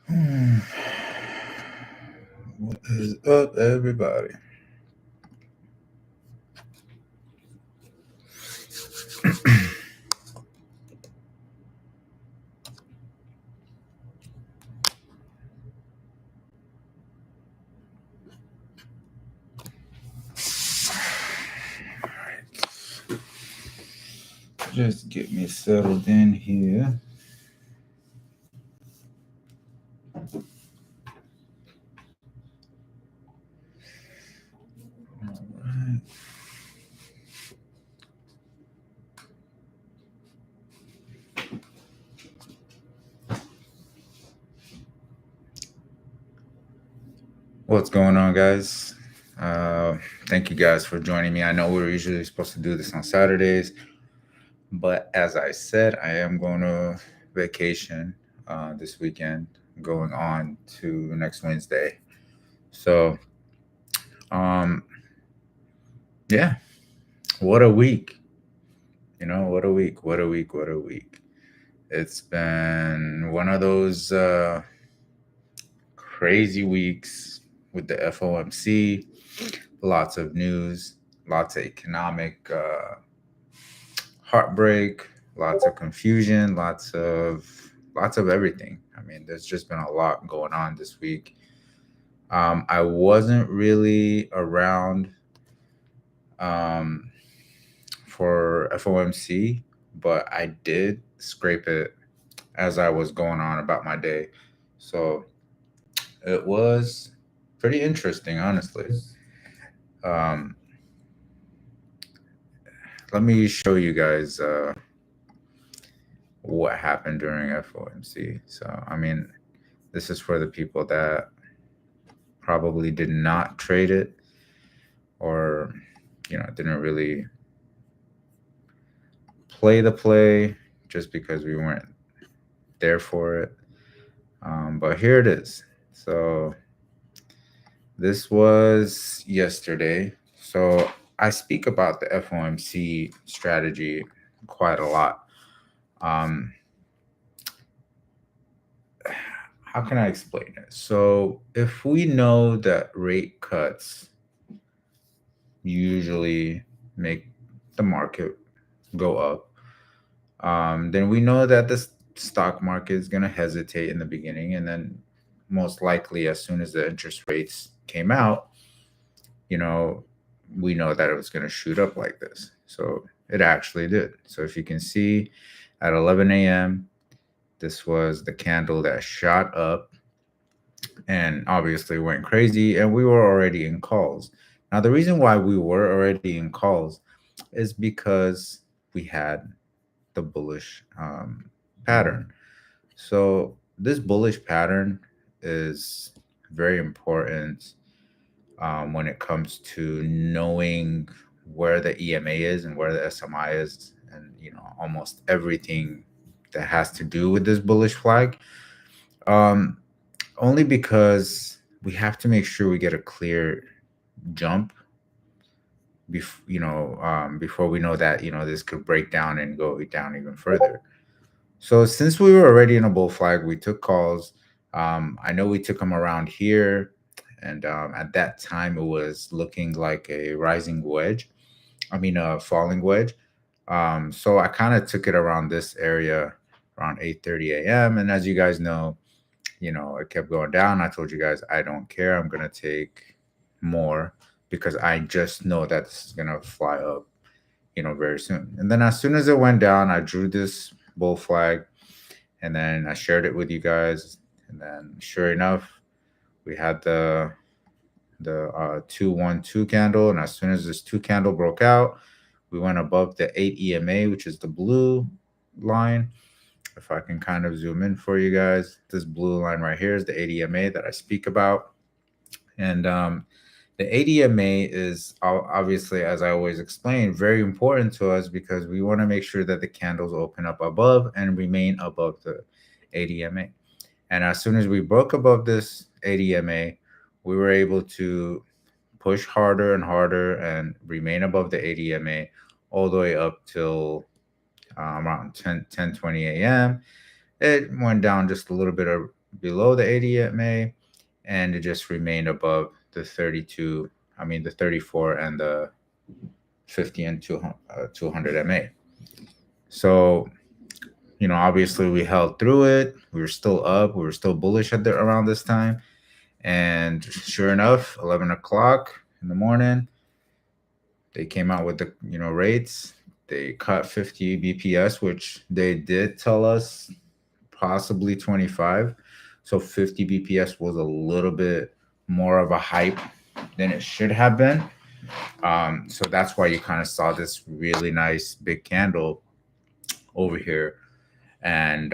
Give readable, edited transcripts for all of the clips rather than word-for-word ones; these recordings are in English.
What is up, everybody? Just get me settled in here. All right. What's going on, guys? Thank you guys for joining me. I know we're usually supposed to do this on Saturdays, but as I said, I am going to vacation this weekend, going on to next Wednesday. So, um, yeah, what a week! What a week! What a week! What a week! It's been one of those crazy weeks with the FOMC, lots of news, lots of economic heartbreak, lots of confusion, lots of everything. I mean, there's just been a lot going on this week. I wasn't really around um, for FOMC, but I did scrape it as I was going on about my day. So it was pretty interesting, honestly. Um, Let me show you guys what happened during FOMC. So, I mean, this is for the people that probably did not trade it or, didn't really play the play just because we weren't there for it. But here it is. So, this was yesterday. So, I speak about the FOMC strategy quite a lot. Um, how can I explain it? So, if we know that rate cuts usually make the market go up, then we know that the stock market is going to hesitate in the beginning. And then, most likely, as soon as the interest rates came out, you know, we know that it was going to shoot up like this. So, it actually did. So, if you can see at 11 a.m., this was the candle that shot up and obviously went crazy, and we were already in calls. Now, the reason why we were already in calls is because we had the bullish pattern. So, this bullish pattern is very important when it comes to knowing where the EMA is and where the SMI is, and almost everything that has to do with this bullish flag. Um, Only because we have to make sure we get a clear jump before we know that this could break down and go down even further. So since we were already in a bull flag, we took calls. I know we took them around here, and at that time it was looking like a rising wedge. I mean, a falling wedge. So I kind of took it around this area around 8:30 a.m. And as you guys know, it kept going down. I told you guys I don't care. I'm gonna take more because I just know that this is gonna fly up, very soon. And then as soon as it went down, I drew this bull flag and then I shared it with you guys. And then sure enough, we had the 212 candle. And as soon as this two candle broke out, we went above the 8 EMA, which is the blue line. If I can kind of zoom in for you guys, this blue line right here is the ADMA that I speak about. And the ADMA is obviously, as I always explain, very important to us because we want to make sure that the candles open up above and remain above the ADMA. And as soon as we broke above this ADMA, we were able to push harder and harder and remain above the ADMA all the way up till around 10:20 a.m. It went down just a little bit below the 80 MA, and it just remained above the 32, the 34 and the 50 and 200 MA. So, obviously we held through it. We were still up. We were still bullish around this time. And sure enough, 11 o'clock in the morning, they came out with the, rates. They cut 50 BPS, which they did tell us possibly 25. So 50 BPS was a little bit more of a hype than it should have been. So that's why you kind of saw this really nice big candle over here. And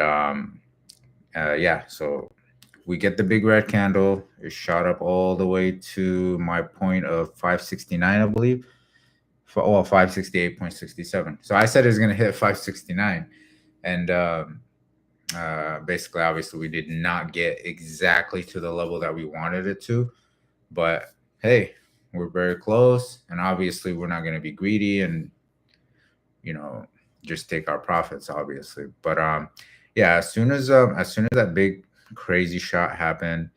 yeah, so we get the big red candle. It shot up all the way to my point of 569, I believe. Well, 568.67. So I said it was going to hit 569. And basically, obviously, we did not get exactly to the level that we wanted it to. But hey, we're very close. And obviously, we're not going to be greedy and, you know, just take our profits, obviously. But yeah, as soon as that big crazy shot happened,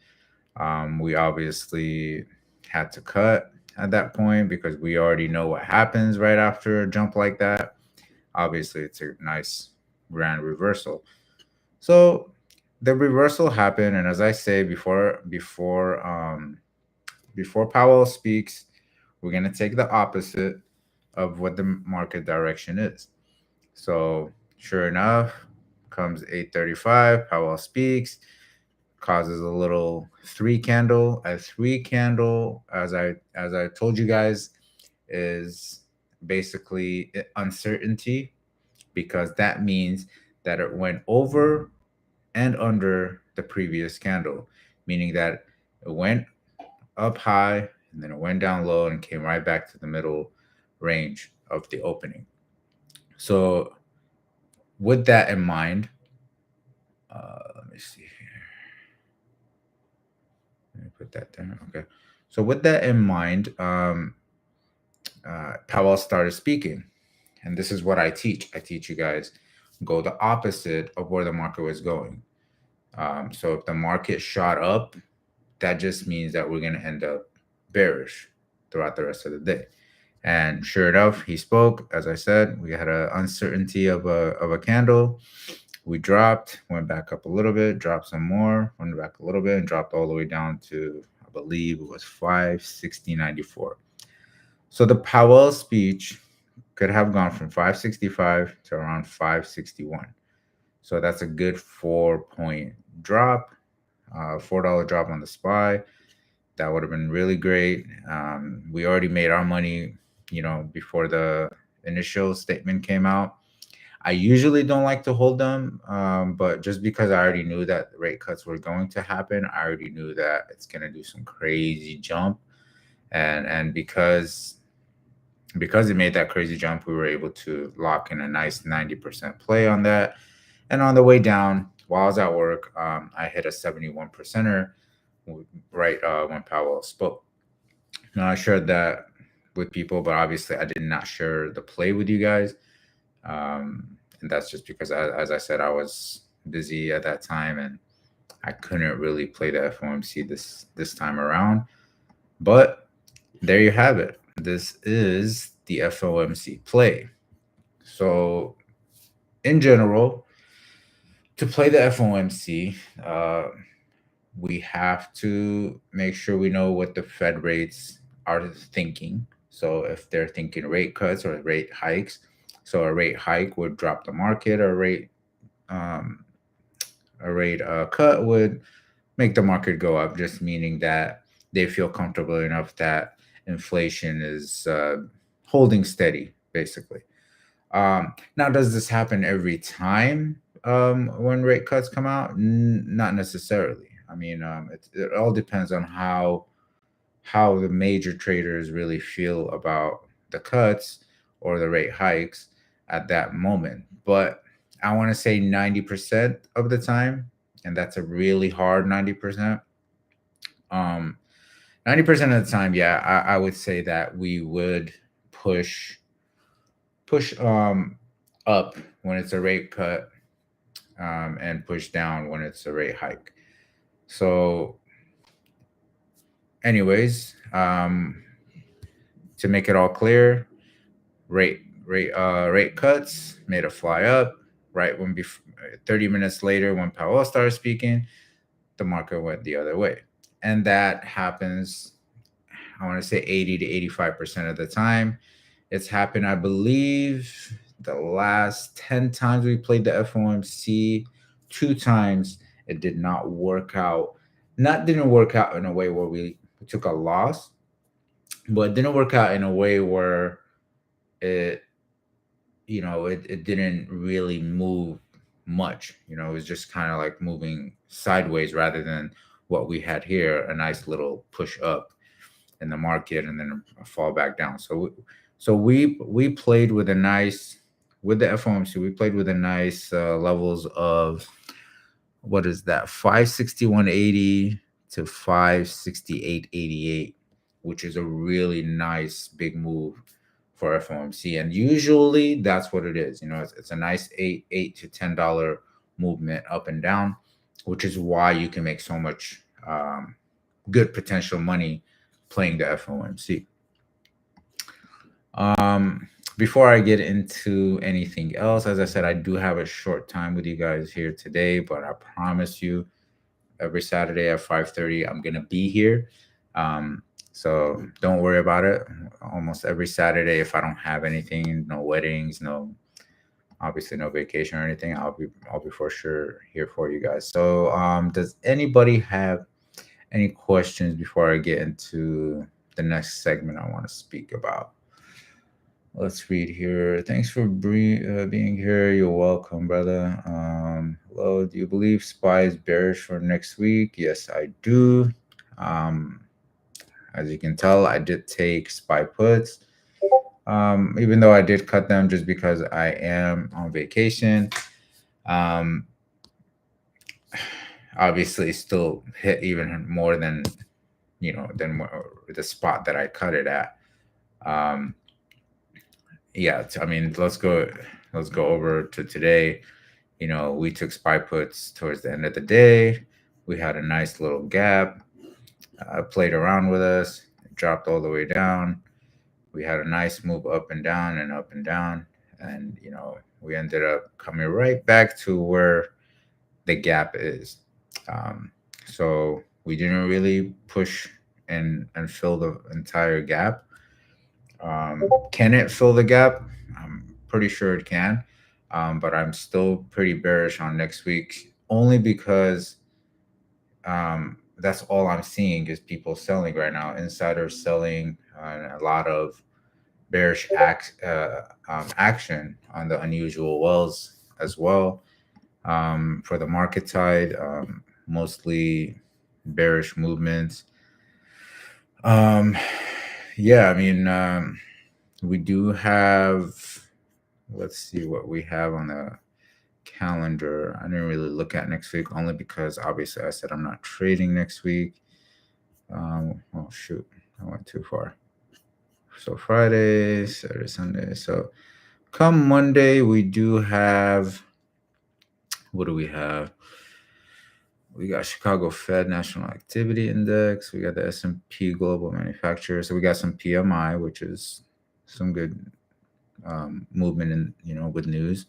we obviously had to cut at that point because we already know what happens right after a jump like that. Obviously, it's a nice grand reversal. So the reversal happened, and as I say before Powell speaks, we're gonna take the opposite of what the market direction is. So sure enough, comes 8:35. Powell speaks, causes a little three candle. A three candle, as I told you guys, is basically uncertainty because that means that it went over and under the previous candle, meaning that it went up high and then it went down low and came right back to the middle range of the opening. So, with that in mind, let me see here. Let me put that there. Okay. So, with that in mind, Powell started speaking. And this is what I teach. I teach you guys go the opposite of where the market was going. So, if the market shot up, that just means that we're going to end up bearish throughout the rest of the day. And sure enough, he spoke. As I said, we had an uncertainty of a candle. We dropped, went back up a little bit, dropped some more, went back a little bit, and dropped all the way down to, I believe it was 560.94. So the Powell speech could have gone from 565 to around 561. So that's a good 4 point drop, $4 drop on the SPY. That would have been really great. We already made our money, before the initial statement came out. I usually don't like to hold them, but just because I already knew that rate cuts were going to happen, I already knew that it's going to do some crazy jump, and because it made that crazy jump, we were able to lock in a nice 90% play on that. And on the way down, while I was at work, I hit a 71 percenter right when Powell spoke. Now I shared that with people, but obviously I did not share the play with you guys. And that's just because, as I said, I was busy at that time and I couldn't really play the FOMC this time around. But there you have it. This is the FOMC play. So, in general, to play the FOMC, we have to make sure we know what the Fed rates are thinking. So if they're thinking rate cuts or rate hikes, so a rate hike would drop the market, um, a rate cut would make the market go up, just meaning that they feel comfortable enough that inflation is holding steady, basically. Now, does this happen every time when rate cuts come out? Not necessarily. It all depends on how the major traders really feel about the cuts or the rate hikes at that moment. But I want to say 90% of the time, and that's a really hard 90%. Um, 90% of the time, yeah, I would say that we would push push up when it's a rate cut, and push down when it's a rate hike. So, anyways, to make it all clear, rate cuts made a fly up right when 30 minutes later when Powell started speaking, the market went the other way. And that happens, I want to say 80 to 85% of the time. It's happened, I believe, the last 10 times we played the FOMC, two times it did not work out. Not didn't work out in a way where we took a loss, but it didn't work out in a way where it, it didn't really move much. It was just kind of like moving sideways rather than what we had here, a nice little push up in the market and then a fall back down. So we played with a nice, with the FOMC. We played with a nice levels of, what is that, 561.80 to 568.88, which is a really nice big move for FOMC. And usually that's what it is. It's a nice $8 to $10 movement up and down, which is why you can make so much good potential money playing the FOMC. Before I get into anything else, as I said, I do have a short time with you guys here today, but I promise you, every Saturday at 5:30, I'm gonna be here. So don't worry about it. Almost every Saturday, if I don't have anything, no weddings, no, obviously no vacation or anything, I'll be for sure here for you guys. So does anybody have any questions before I get into the next segment I want to speak about? Let's read here. Thanks for being here. You're welcome, brother. Hello. Do you believe SPY is bearish for next week? Yes, I do. As you can tell, I did take SPY puts, even though I did cut them just because I am on vacation. Obviously, still hit even more than the spot that I cut it at. Yeah, I mean, let's go over to today. We took SPY puts towards the end of the day. We had a nice little gap. Played around with us, dropped all the way down. We had a nice move up and down and up and down, and we ended up coming right back to where the gap is. So we didn't really push and fill the entire gap. Can it fill the gap? I'm pretty sure it can, but I'm still pretty bearish on next week, only because that's all I'm seeing is people selling right now, insiders selling, and a lot of bearish action on the unusual wells as well. For the market side, mostly bearish movements. Yeah, I mean, we do have, let's see what we have on the calendar. I didn't really look at next week, only because obviously I said I'm not trading next week. Oh shoot, I went too far. So Friday, Saturday, Sunday. So come Monday, we do have, what do we have? We got Chicago Fed National Activity Index. We got the S&P Global Manufacturer. So we got some PMI, which is some good movement in with news.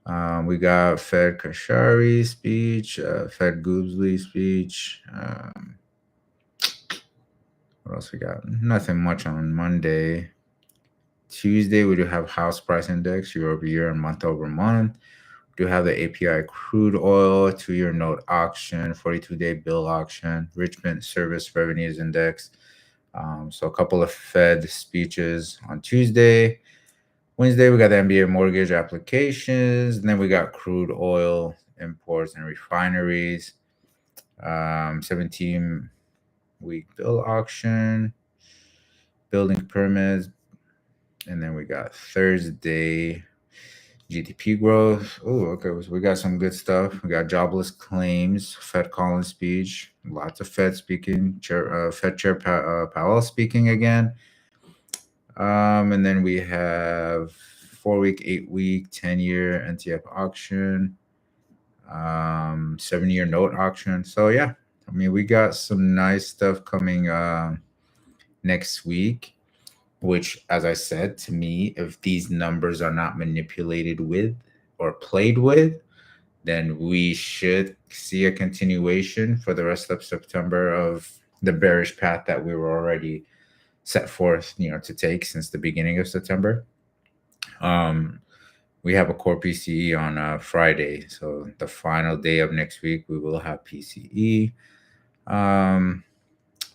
We got Fed Kashari speech, Fed Goobsley speech. What else we got? Nothing much on Monday. Tuesday, we do have House Price Index year over year and month over month. We do have the API crude oil 2-year note auction, 42-day bill auction, Richmond Service Revenues Index. So a couple of Fed speeches on Tuesday. Wednesday, we got the NBA mortgage applications. And then we got crude oil imports and refineries. 17-week bill auction, building permits. And then we got Thursday, GDP growth. Oh, okay. So we got some good stuff. We got jobless claims, Fed Collins speech, lots of Fed speaking, Fed Chair Powell speaking again. And then we have 4-week, 8-week, 10-year NTF auction, 7-year note auction. So yeah, I mean, we got some nice stuff coming next week, which, as I said, to me, if these numbers are not manipulated with or played with, then we should see a continuation for the rest of September of the bearish path that we were already set forth, to take since the beginning of September. Um, we have a core PCE on Friday, so the final day of next week we will have PCE, um,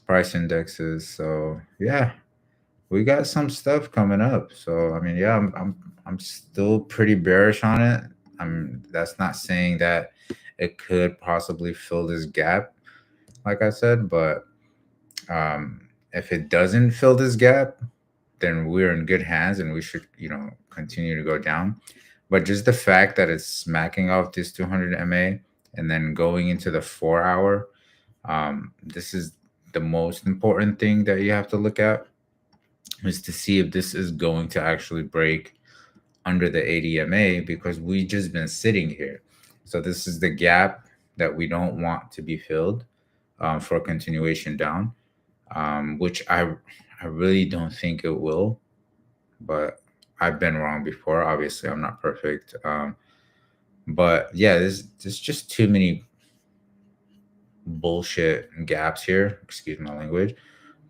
price indexes. So yeah, we got some stuff coming up. So I mean, yeah, I'm still pretty bearish on it. That's not saying that it could possibly fill this gap, like I said, but um, if it doesn't fill this gap, then we're in good hands and we should, continue to go down. But just the fact that it's smacking off this 200 MA and then going into the 4 hour, this is the most important thing that you have to look at, is to see if this is going to actually break under the 80 MA, because we just been sitting here. So this is the gap that we don't want to be filled, for a continuation down, which I really don't think it will, but I've been wrong before. Obviously, I'm not perfect. But yeah, there's just too many bullshit gaps here. Excuse my language,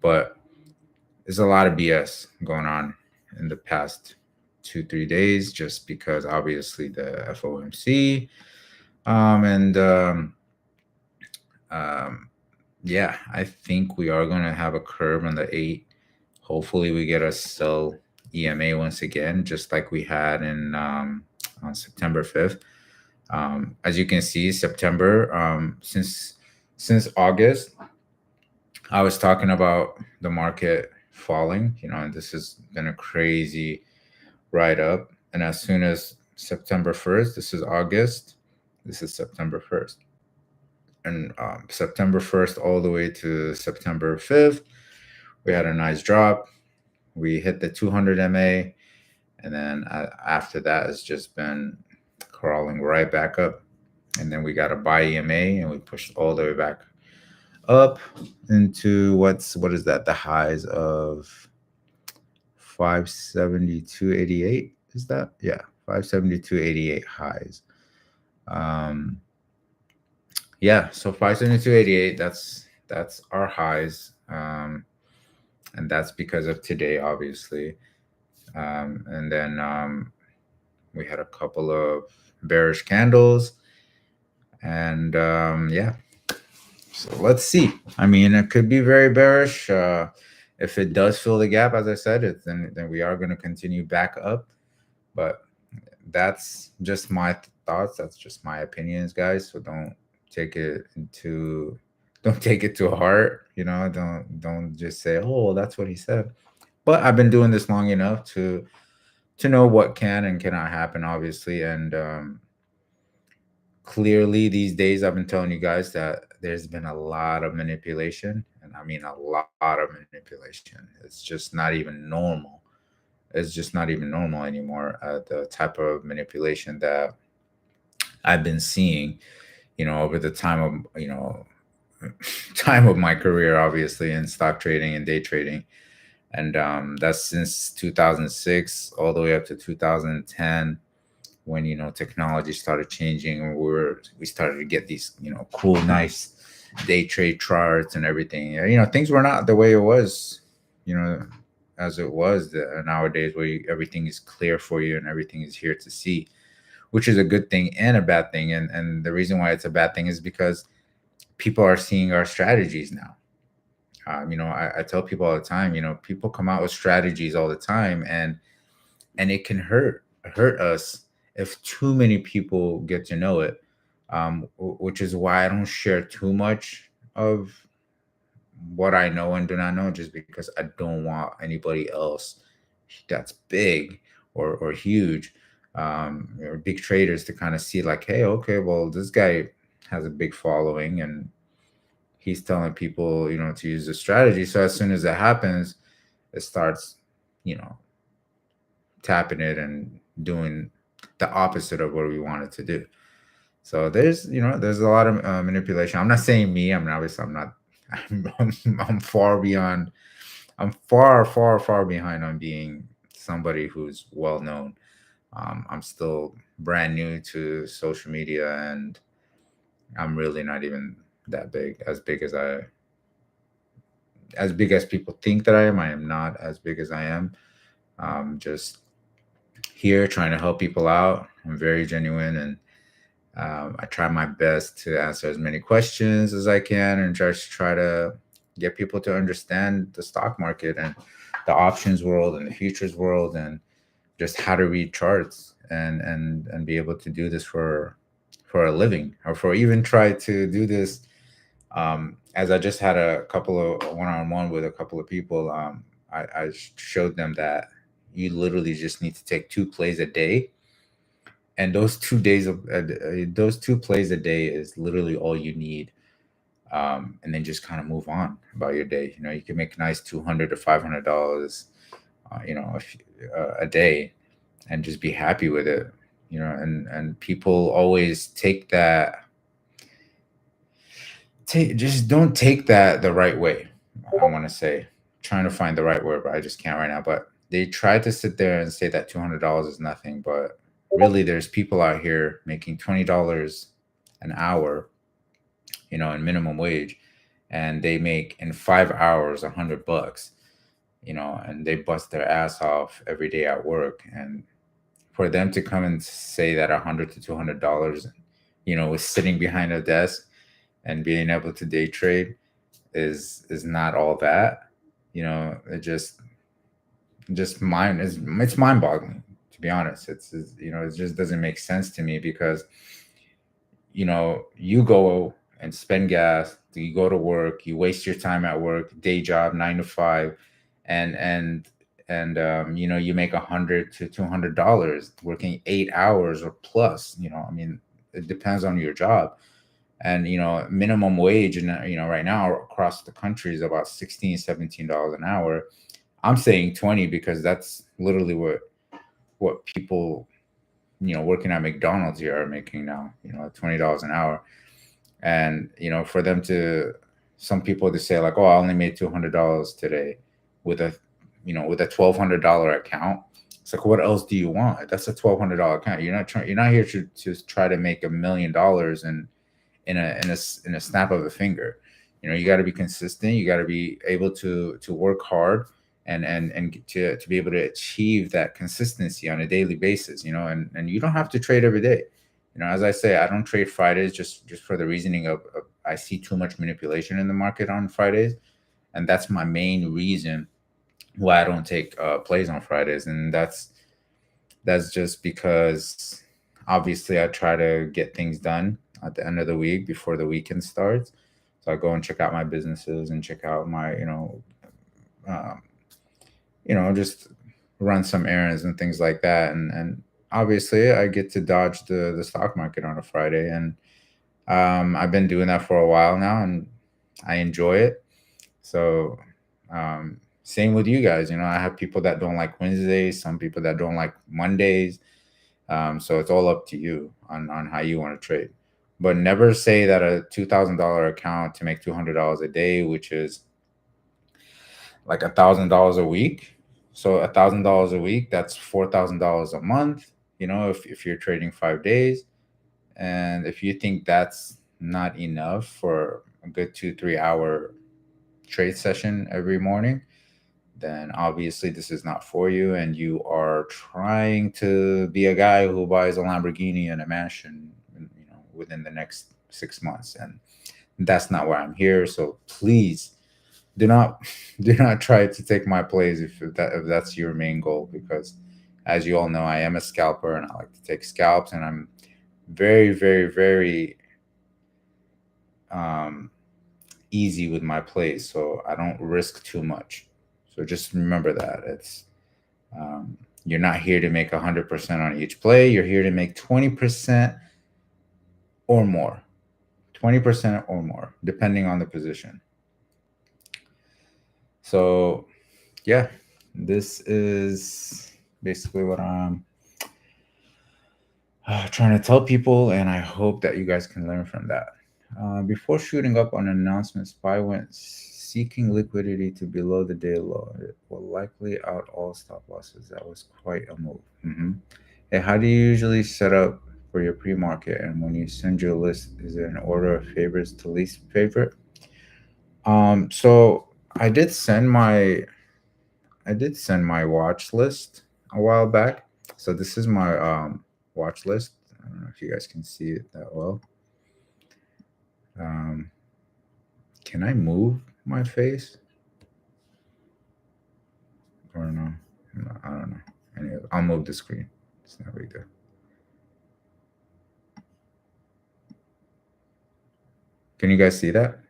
but there's a lot of BS going on in the past 2 3 days, just because obviously the FOMC, and um, yeah, I think we are gonna have a curve on the 8. Hopefully, we get a sell EMA once again, just like we had in on September 5th. As you can see, September, since August, I was talking about the market falling, and this has been a crazy ride up. And as soon as September 1st, this is August, this is September 1st. And September 1st all the way to September 5th, we had a nice drop. We hit the 200 MA, and then after that, it's just been crawling right back up. And then we got a buy EMA, and we pushed all the way back up into what is that? The highs of 572.88. Is that? Yeah, 572.88 highs. Um, yeah, so 572.88. That's our highs, and that's because of today, obviously. And then we had a couple of bearish candles, and yeah, so let's see. I mean, it could be very bearish. If it does fill the gap, as I said, then we are going to continue back up. But that's just my thoughts. That's just my opinions, guys. So don't take it to heart. Don't just say, oh, well, that's what he said. But I've been doing this long enough to know what can and cannot happen, obviously. And clearly, these days, I've been telling you guys that there's been a lot of manipulation. And I mean, a lot of manipulation. It's just not even normal. It's just not even normal anymore. The type of manipulation that I've been seeing, over the time of, time of my career, obviously, in stock trading and day trading. And that's since 2006 all the way up to 2010, when technology started changing, and we started to get these cool, nice day trade charts and everything. Things were not the way it was, you know as it was nowadays, where everything is clear for you and everything is here to see, which is a good thing and a bad thing. And the reason why it's a bad thing is because people are seeing our strategies now. I tell people all the time, people come out with strategies all the time, and it can hurt us if too many people get to know it. Which is why I don't share too much of what I know and do not know, just because I don't want anybody else that's big or huge, or big traders, to kind of see like, hey, okay, well, this guy has a big following, and he's telling people, to use the strategy. So as soon as that happens, it starts, you know, tapping it and doing the opposite of what we wanted to do. So there's, there's a lot of manipulation. I'm not saying me. I mean, obviously, I'm not. I'm far beyond. I'm far behind on being somebody who's well known. I'm still brand new to social media, and I'm really not even that big. As big as people think that I am. I am not as big as I am. Just here trying to help people out. I'm very genuine, and I try my best to answer as many questions as I can, and just try to get people to understand the stock market and the options world and the futures world, and just how to read charts, and be able to do this for a living, or for even try to do this. As I just had a couple of one-on-one with a couple of people, I showed them that you literally just need to take two plays a day, and those two plays a day is literally all you need. And then just kind of move on about your day. You can make a nice $200 to $500, a day, and just be happy with it. And people always just don't take that the right way. I want to say, trying to find the right word, but I just can't right now. But they try to sit there and say that $200 is nothing, but really, there's people out here making $20 an hour, in minimum wage, and they make in 5 hours $100, and they bust their ass off every day at work. And for them to come and say that $100 to $200, is sitting behind a desk and being able to day trade is not all that. It just mind is it's mind boggling, to be honest. It just doesn't make sense to me, because you go and spend gas, you go to work, you waste your time at work, day job, 9 to 5, and you make $100 to $200 working 8 hours or plus. I mean, it depends on your job. And minimum wage, and right now across the country is about $16 to $17 an hour. I'm saying 20 because that's literally what people working at McDonald's here are making now, $20 an hour. And for them to some people to say like, oh, I only made $200 today with a $1,200 account. It's like, what else do you want? That's a $1,200 account. You're not here to try to make $1 million in a snap of a finger. You got to be consistent. You got to be able to work hard, and to be able to achieve that consistency on a daily basis. And you don't have to trade every day. As I say, I don't trade Fridays, just for the reasoning of I see too much manipulation in the market on Fridays, and that's my main reason why I don't take plays on Fridays. And that's just because obviously I try to get things done at the end of the week before the weekend starts. So I go and check out my businesses and check out my, um, just run some errands and things like that. And obviously I get to dodge the stock market on a Friday. And I've been doing that for a while now, and I enjoy it. So same with you guys. I have people that don't like Wednesdays, some people that don't like Mondays. So it's all up to you on how you want to trade. But never say that a $2,000 account to make $200 a day, which is like $1,000 a week. So $1,000 a week, that's $4,000 a month. If you're trading 5 days, and if you think that's not enough for a good 2 3 hour trade session every morning, then obviously this is not for you, and you are trying to be a guy who buys a Lamborghini and a mansion, within the next 6 months. And that's not why I'm here. So please do not do not try to take my plays if that's your main goal, because as you all know, I am a scalper, and I like to take scalps, and I'm very, very, very um, easy with my plays, so I don't risk too much. So just remember that um, you're not here to make 100% on each play. You're here to make 20% or more, 20% or more, depending on the position. So yeah, this is basically trying to tell people, and I hope that you guys can learn from that. Before shooting up on an announcement, SPY went seeking liquidity to below the day low. It will likely out all stop losses. That was quite a move. Hey, how do you usually set up for your pre-market? And when you send your list, is it an order of favorites to least favorite? So I did send my watch list a while back. So this is my watch list. I don't know if you guys can see it that well. Um, can I move my face or no? No, I don't know. Anyway, I'll move the screen. It's not big deal. Can you guys see that?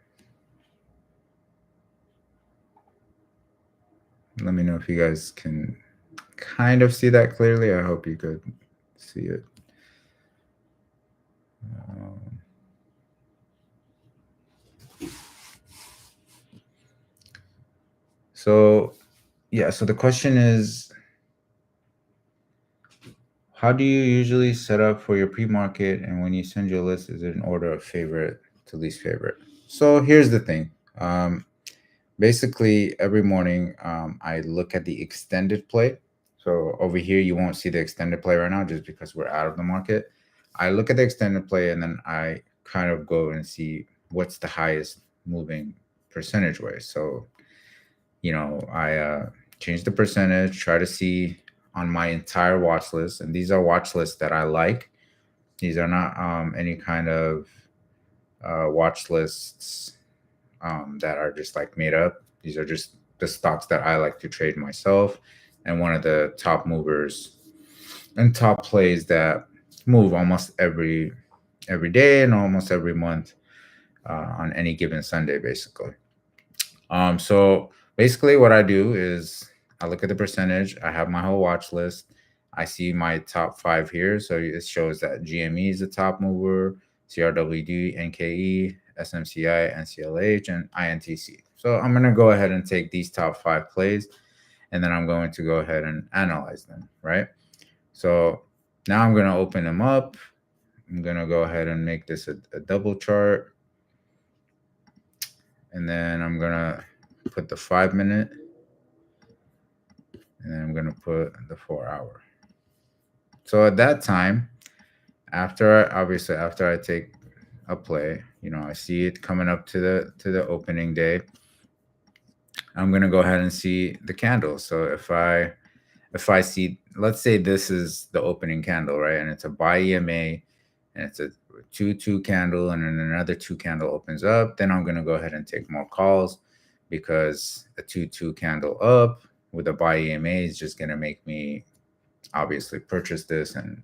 Let me know if you guys can kind of see that clearly. I hope you could see it. Um, so yeah, so the question is, how do you usually set up for your pre-market, and when you send your list, is it an order of favorite to least favorite? So here's the thing. Basically, every morning, I look at the extended play. So over here, you won't see the extended play right now just because we're out of the market. I look at the extended play, and then I kind of go and see what's the highest moving percentage way. So, I change the percentage, try to see on my entire watch list. And these are watch lists that I like. These are not any kind of watch lists that are just like made up. These are just the stocks that I like to trade myself, and one of the top movers and top plays that move almost every day and almost every month on any given Sunday, basically. So basically, what I do is I look at the percentage. I have my whole watch list. I see my top five here. So it shows that GME is the top mover, CRWD, NKE, SMCI, NCLH, and INTC. So I'm going to go ahead and take these top five plays, and then I'm going to go ahead and analyze them, right? So now I'm going to open them up. I'm going to go ahead and make this a double chart. And then I'm going to put the 5 minute, and then I'm going to put the 4 hour. So at that time, after I take a play, I see it coming up to the opening day, I'm going to go ahead and see the candle. So if I see, let's say this is the opening candle, right? And it's a buy EMA, and it's a 2-2 candle, and then another 2 candle opens up, then I'm going to go ahead and take more calls, because a 2-2 candle up with a buy EMA is just going to make me obviously purchase this and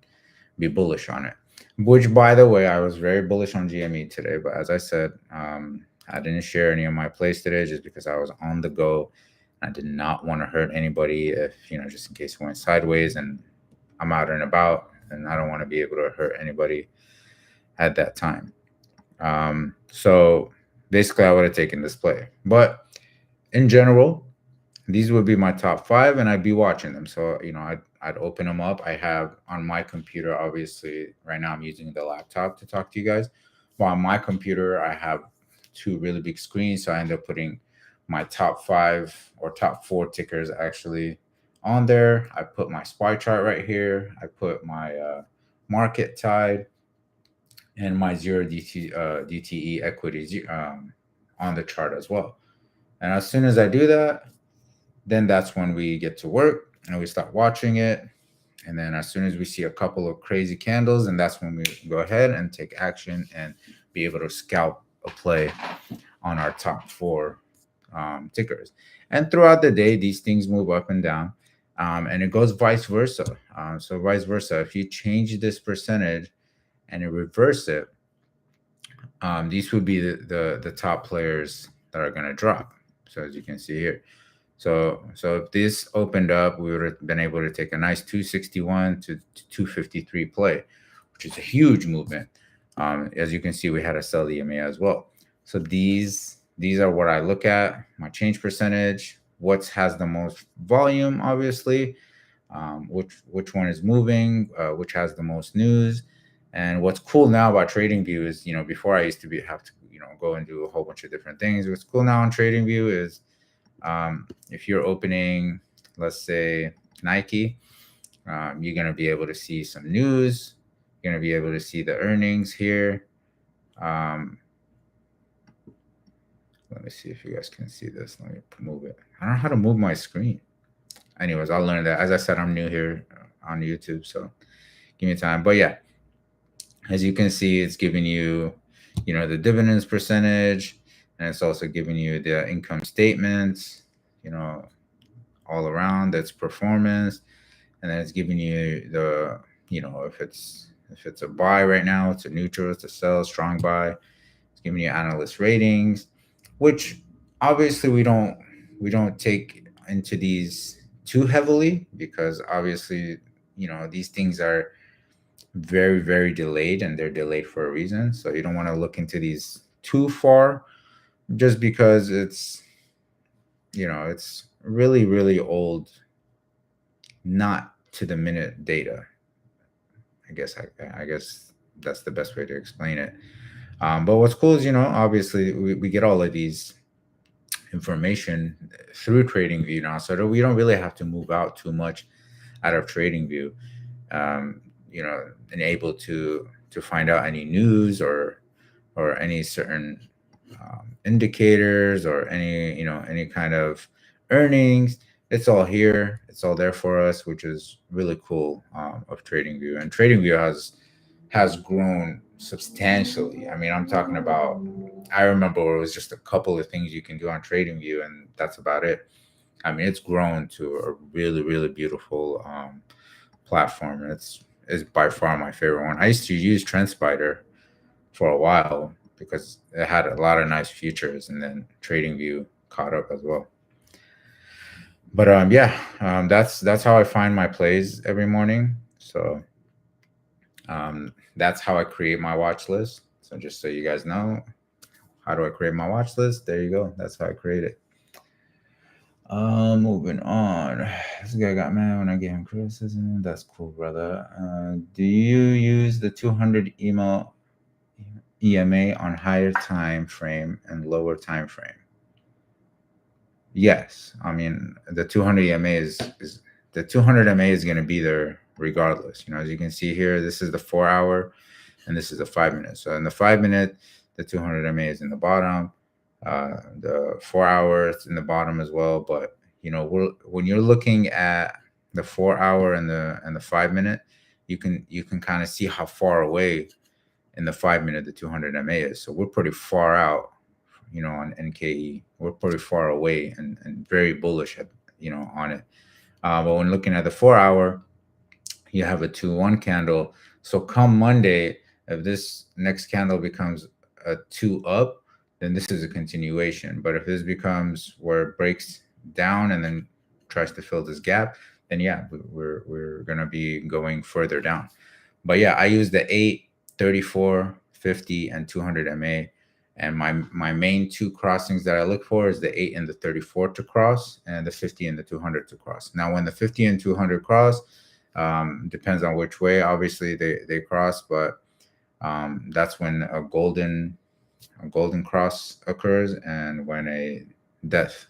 be bullish on it. Which, by the way, I was very bullish on GME today, but as I said, I didn't share any of my plays today just because I was on the go. I did not want to hurt anybody, if just in case it went sideways and I'm out and about, and I don't want to be able to hurt anybody at that time. So basically, I would have taken this play, but in general, these would be my top five, and I'd be watching them. So I'd open them up. I have on my computer, obviously, right now I'm using the laptop to talk to you guys. But on my computer, I have 2 really big screens, so I end up putting my top 5 or top 4 tickers actually on there. I put my SPY chart right here. I put my market tide and my zero DTE equities on the chart as well. And as soon as I do that, then that's when we get to work and we start watching it. And then as soon as we see a couple of crazy candles, and that's when we go ahead and take action and be able to scalp a play on our top 4 tickers. And throughout the day, these things move up and down, and it goes vice versa. So vice versa, if you change this percentage and you reverse it, these would be the top players that are going to drop. So as you can see here. So if this opened up, we would have been able to take a nice 261 to 253 play, which is a huge movement. As you can see, we had a sell EMA as well. So these are what I look at: my change percentage, what has the most volume, obviously, which one is moving, which has the most news. And what's cool now about TradingView is, before I used to have to, go and do a whole bunch of different things. What's cool now on TradingView is, if you're opening, let's say Nike, you're going to be able to see some news. You're going to be able to see the earnings here. Um, let me see if you guys can see this. Let me move it. I don't know how to move my screen. Anyways, I'll learn that. As I said, I'm new here on YouTube, so give me time. But yeah, as you can see, it's giving you, the dividends percentage, and it's also giving you the income statements, all around its performance, and then it's giving you the, if it's a buy right now, it's a neutral, it's a sell, strong buy. It's giving you analyst ratings, which obviously we don't take into these too heavily, because obviously, these things are very, very delayed, and they're delayed for a reason. So you don't want to look into these too far, just because it's really, really old, not to the minute data. I guess that's the best way to explain it. But what's cool is, obviously we get all of these information through TradingView now, so that we don't really have to move out too much out of TradingView, and able to find out any news, or any certain indicators, or any kind of earnings. It's all here. It's all there for us, which is really cool, of TradingView. And TradingView has grown substantially. I mean, I'm talking about, I remember it was just a couple of things you can do on TradingView, and that's about it. I mean, it's grown to a really, really beautiful platform. And it's by far my favorite one. I used to use TrendSpider for a while because it had a lot of nice features, and then TradingView caught up as well. But yeah, that's how I find my plays every morning. So that's how I create my watch list. So just so you guys know, how do I create my watch list? There you go. That's how I create it. Moving on. This guy got mad when I gave him criticism. That's cool, brother. Do you use the 200 EMA on higher time frame and lower time frame? Yes. I mean, the 200 EMA is the 200 MA is going to be there regardless. As you can see here, this is the 4 hour, and this is the 5 minute. So in the 5 minute, the 200 MA is in the bottom. The 4 hour is in the bottom as well. But when you're looking at the 4 hour and the 5 minute, you can kind of see how far away in the 5 minute the 200 MA is. So we're pretty far out, on NKE. We're pretty far away, and very bullish, on it. But when looking at the 4 hour, you have a 2-1 candle. So come Monday, if this next candle becomes a 2 up, then this is a continuation. But if this becomes where it breaks down and then tries to fill this gap, then yeah, we're gonna be going further down. But yeah, I use the 8, 34, 50, and 200 MA. And my main two crossings that I look for is the 8 and the 34 to cross, and the 50 and the 200 to cross. Now, when the 50 and 200 cross, depends on which way. Obviously, they cross, but that's when a golden cross occurs, and when a death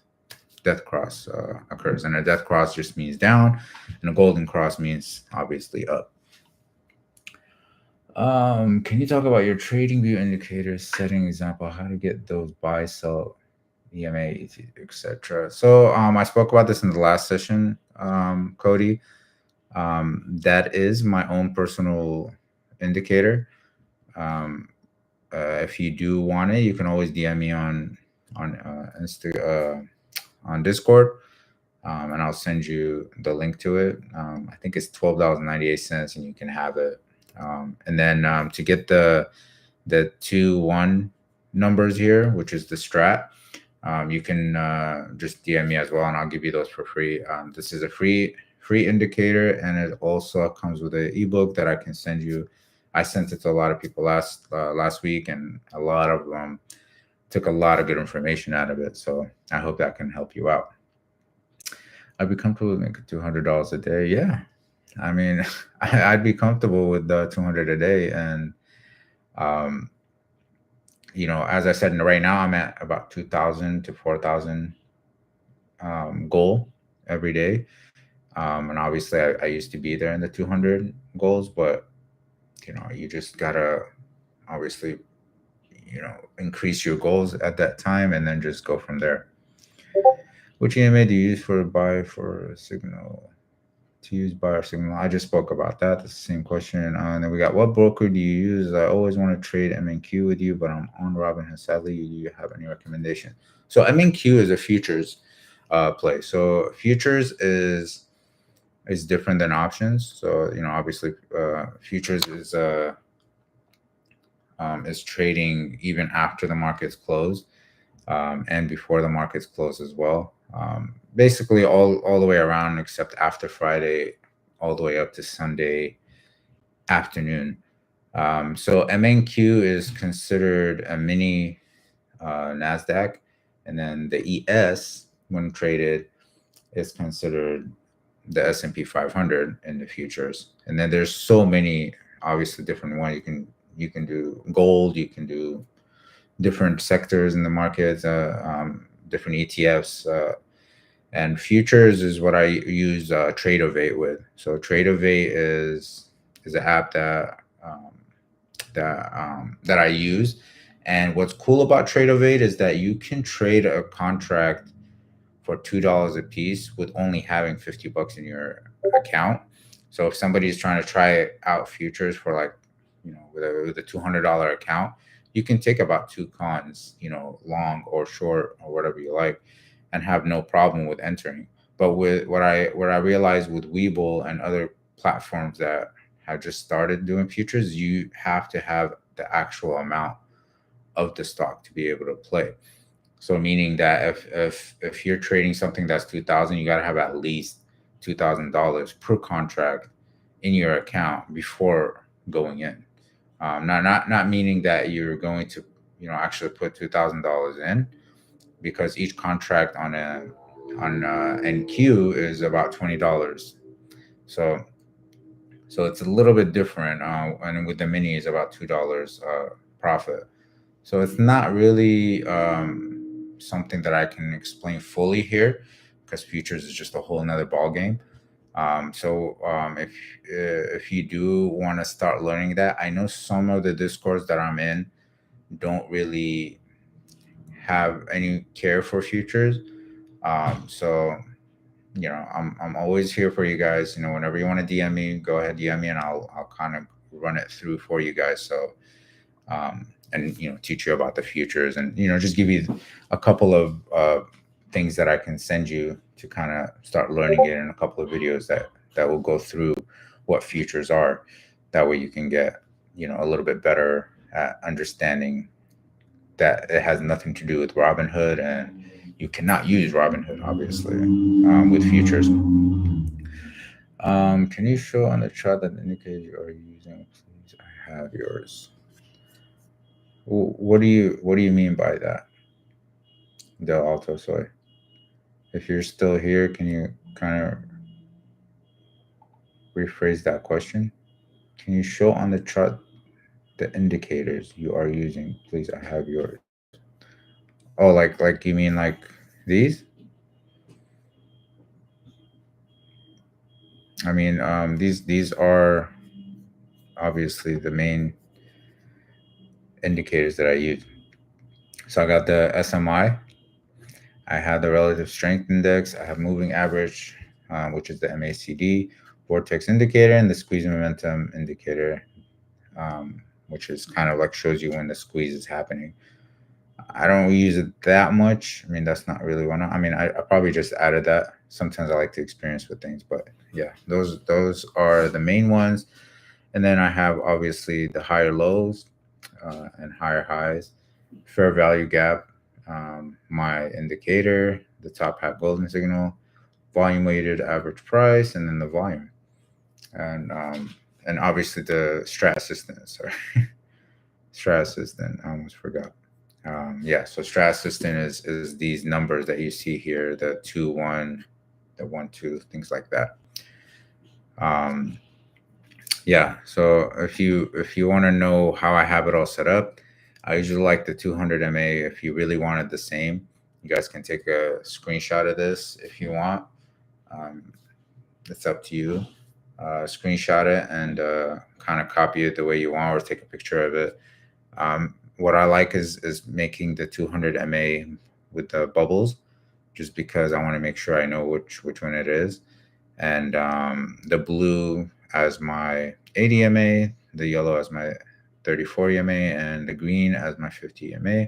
cross occurs. And a death cross just means down, and a golden cross means obviously up. Can you talk about your TradingView indicators, setting example, how to get those buy, sell, EMA, etc. So I spoke about this in the last session, Cody. That is my own personal indicator. If you do want it, you can always DM me on on Discord, and I'll send you the link to it. I think it's $12.98, and you can have it. And then to get the 2-1 numbers here, which is the strat, you can just DM me as well, and I'll give you those for free. This is a free indicator, and it also comes with an ebook that I can send you. I sent it to a lot of people last week, and a lot of them took a lot of good information out of it. So I hope that can help you out. I'd be comfortable with making $200 a day. Yeah, I mean, I'd be comfortable with the 200 a day, and um, as I said, right now I'm at about 2,000 to 4,000 goal every day. And obviously, I used to be there in the 200 goals, but you just gotta obviously, increase your goals at that time and then just go from there. Which EMA do you use for buy for signal? To use buy or signal? I just spoke about that. That's the same question. And then we got, what broker do you use? I always want to trade MNQ with you, but I'm on Robinhood. Sadly, do you have any recommendation? So MNQ is a futures play. So futures is different than options. So obviously, futures is trading even after the markets close, and before the markets close as well. Basically, all the way around except after Friday, all the way up to Sunday afternoon. So MNQ is considered a mini Nasdaq, and then the ES, when traded, is considered the S&P 500 in the futures. And then there's so many, obviously, different ones. You can do gold, you can do different sectors in the markets, different ETFs, and futures is what I use Tradeovate with. So Tradeovate is an app that I use. And what's cool about Tradeovate is that you can trade a contract for $2 a piece with only having $50 in your account. So if somebody's trying to try out futures for, like, with a $200 account, you can take about two cons, long or short or whatever you like, and have no problem with entering. But with what I realized with Webull and other platforms that have just started doing futures, you have to have the actual amount of the stock to be able to play. So meaning that if you're trading something that's 2,000, you got to have at least $2,000 per contract in your account before going in. Not meaning that you're going to actually put $2,000 in, because each contract on NQ is about $20. So it's a little bit different. And with the mini is about $2 profit. So it's not really something that I can explain fully here, because futures is just a whole nother ball game. If you do want to start learning that, I know some of the discords that I'm in don't really have any care for futures. So I'm always here for you guys. Whenever you want to DM me, go ahead, DM me, and I'll kind of run it through for you guys. So and teach you about the futures, and just give you a couple of things that I can send you to kind of start learning it, in a couple of videos that will go through what futures are. That way you can get a little bit better at understanding that it has nothing to do with Robinhood, and you cannot use Robinhood, obviously, with futures. Can you show on the chart that indicates you are using? Please, I have yours. What do you mean by that, Del Alto Soy? If you're still here, can you kind of rephrase that question? Can you show on the chart the indicators you are using? Please, I have yours. Oh, like you mean like these? I mean, these are obviously the main indicators that I use. So I got the SMI, I have the relative strength index, I have moving average, which is the MACD, vortex indicator, and the squeeze momentum indicator, which is kind of like shows you when the squeeze is happening. I don't use it that much. I mean, that's not really one. I mean, I probably just added that. Sometimes I like to experience with things, but yeah, those are the main ones. And then I have obviously the higher lows and higher highs, fair value gap, my indicator, the top half golden signal, volume weighted average price, and then the volume, and obviously the strat assistant. Sorry, strat assistant. I almost forgot. Yeah, so strat assistant is these numbers that you see here, the 2 1, the 1-2, things like that. Um, yeah. So if you want to know how I have it all set up, I usually like the 200 MA. If you really wanted the same, you guys can take a screenshot of this if you want. Um, it's up to you. Screenshot it and kind of copy it the way you want, or take a picture of it. What I like is making the 200 MA with the bubbles, just because I want to make sure I know which one it is, and the blue as my 80 MA, the yellow as my 34 MA, and the green as my 50 MA.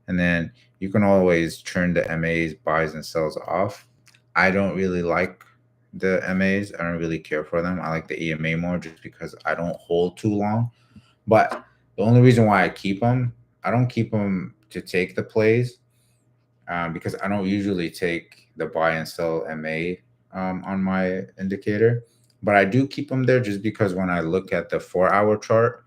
And then you can always turn the MAs, buys and sells off. I don't really like the MAs. I don't really care for them. I like the EMA more, just because I don't hold too long. But the only reason why I keep them, I don't keep them to take the plays, because I don't usually take the buy and sell MA on my indicator. But I do keep them there just because when I look at the 4 hour chart,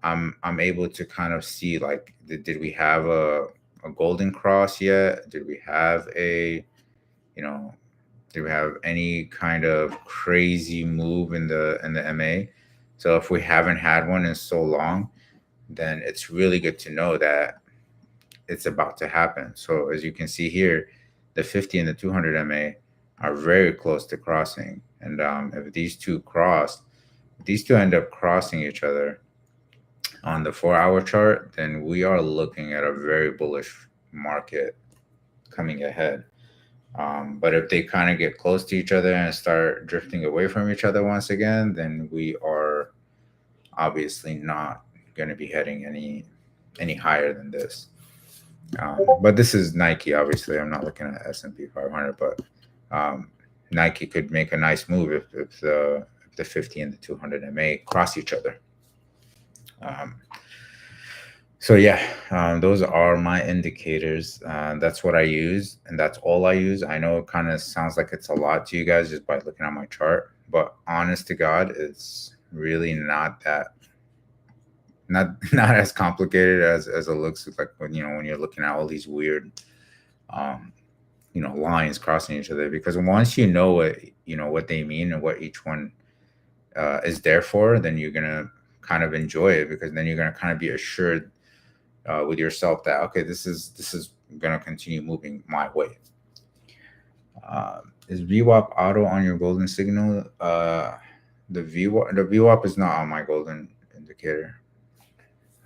I'm able to kind of see, like, did we have a golden cross yet? Did we have you know did we have any kind of crazy move in the MA? So if we haven't had one in so long, then it's really good to know that it's about to happen. So as you can see here, the 50 and the 200 MA are very close to crossing. And if these two end up crossing each other on the 4 hour chart, then we are looking at a very bullish market coming ahead. But if they kind of get close to each other and start drifting away from each other once again, then we are obviously not going to be heading any higher than this. But this is Nike. Obviously, I'm not looking at S&P 500, but Nike could make a nice move if the 50 and the 200 MA cross each other. Um, so yeah, those are my indicators. That's what I use, and that's all I use. I know it kind of sounds like it's a lot to you guys just by looking at my chart, but honest to God, it's really not that not not as complicated as it looks like when you're looking at all these weird um, lines crossing each other. Because once what they mean and what each one is there for, then you're gonna kind of enjoy it, because then you're gonna kind of be assured with yourself that, okay, this is gonna continue moving my way. Is VWAP auto on your golden signal? The VWAP is not on my golden indicator.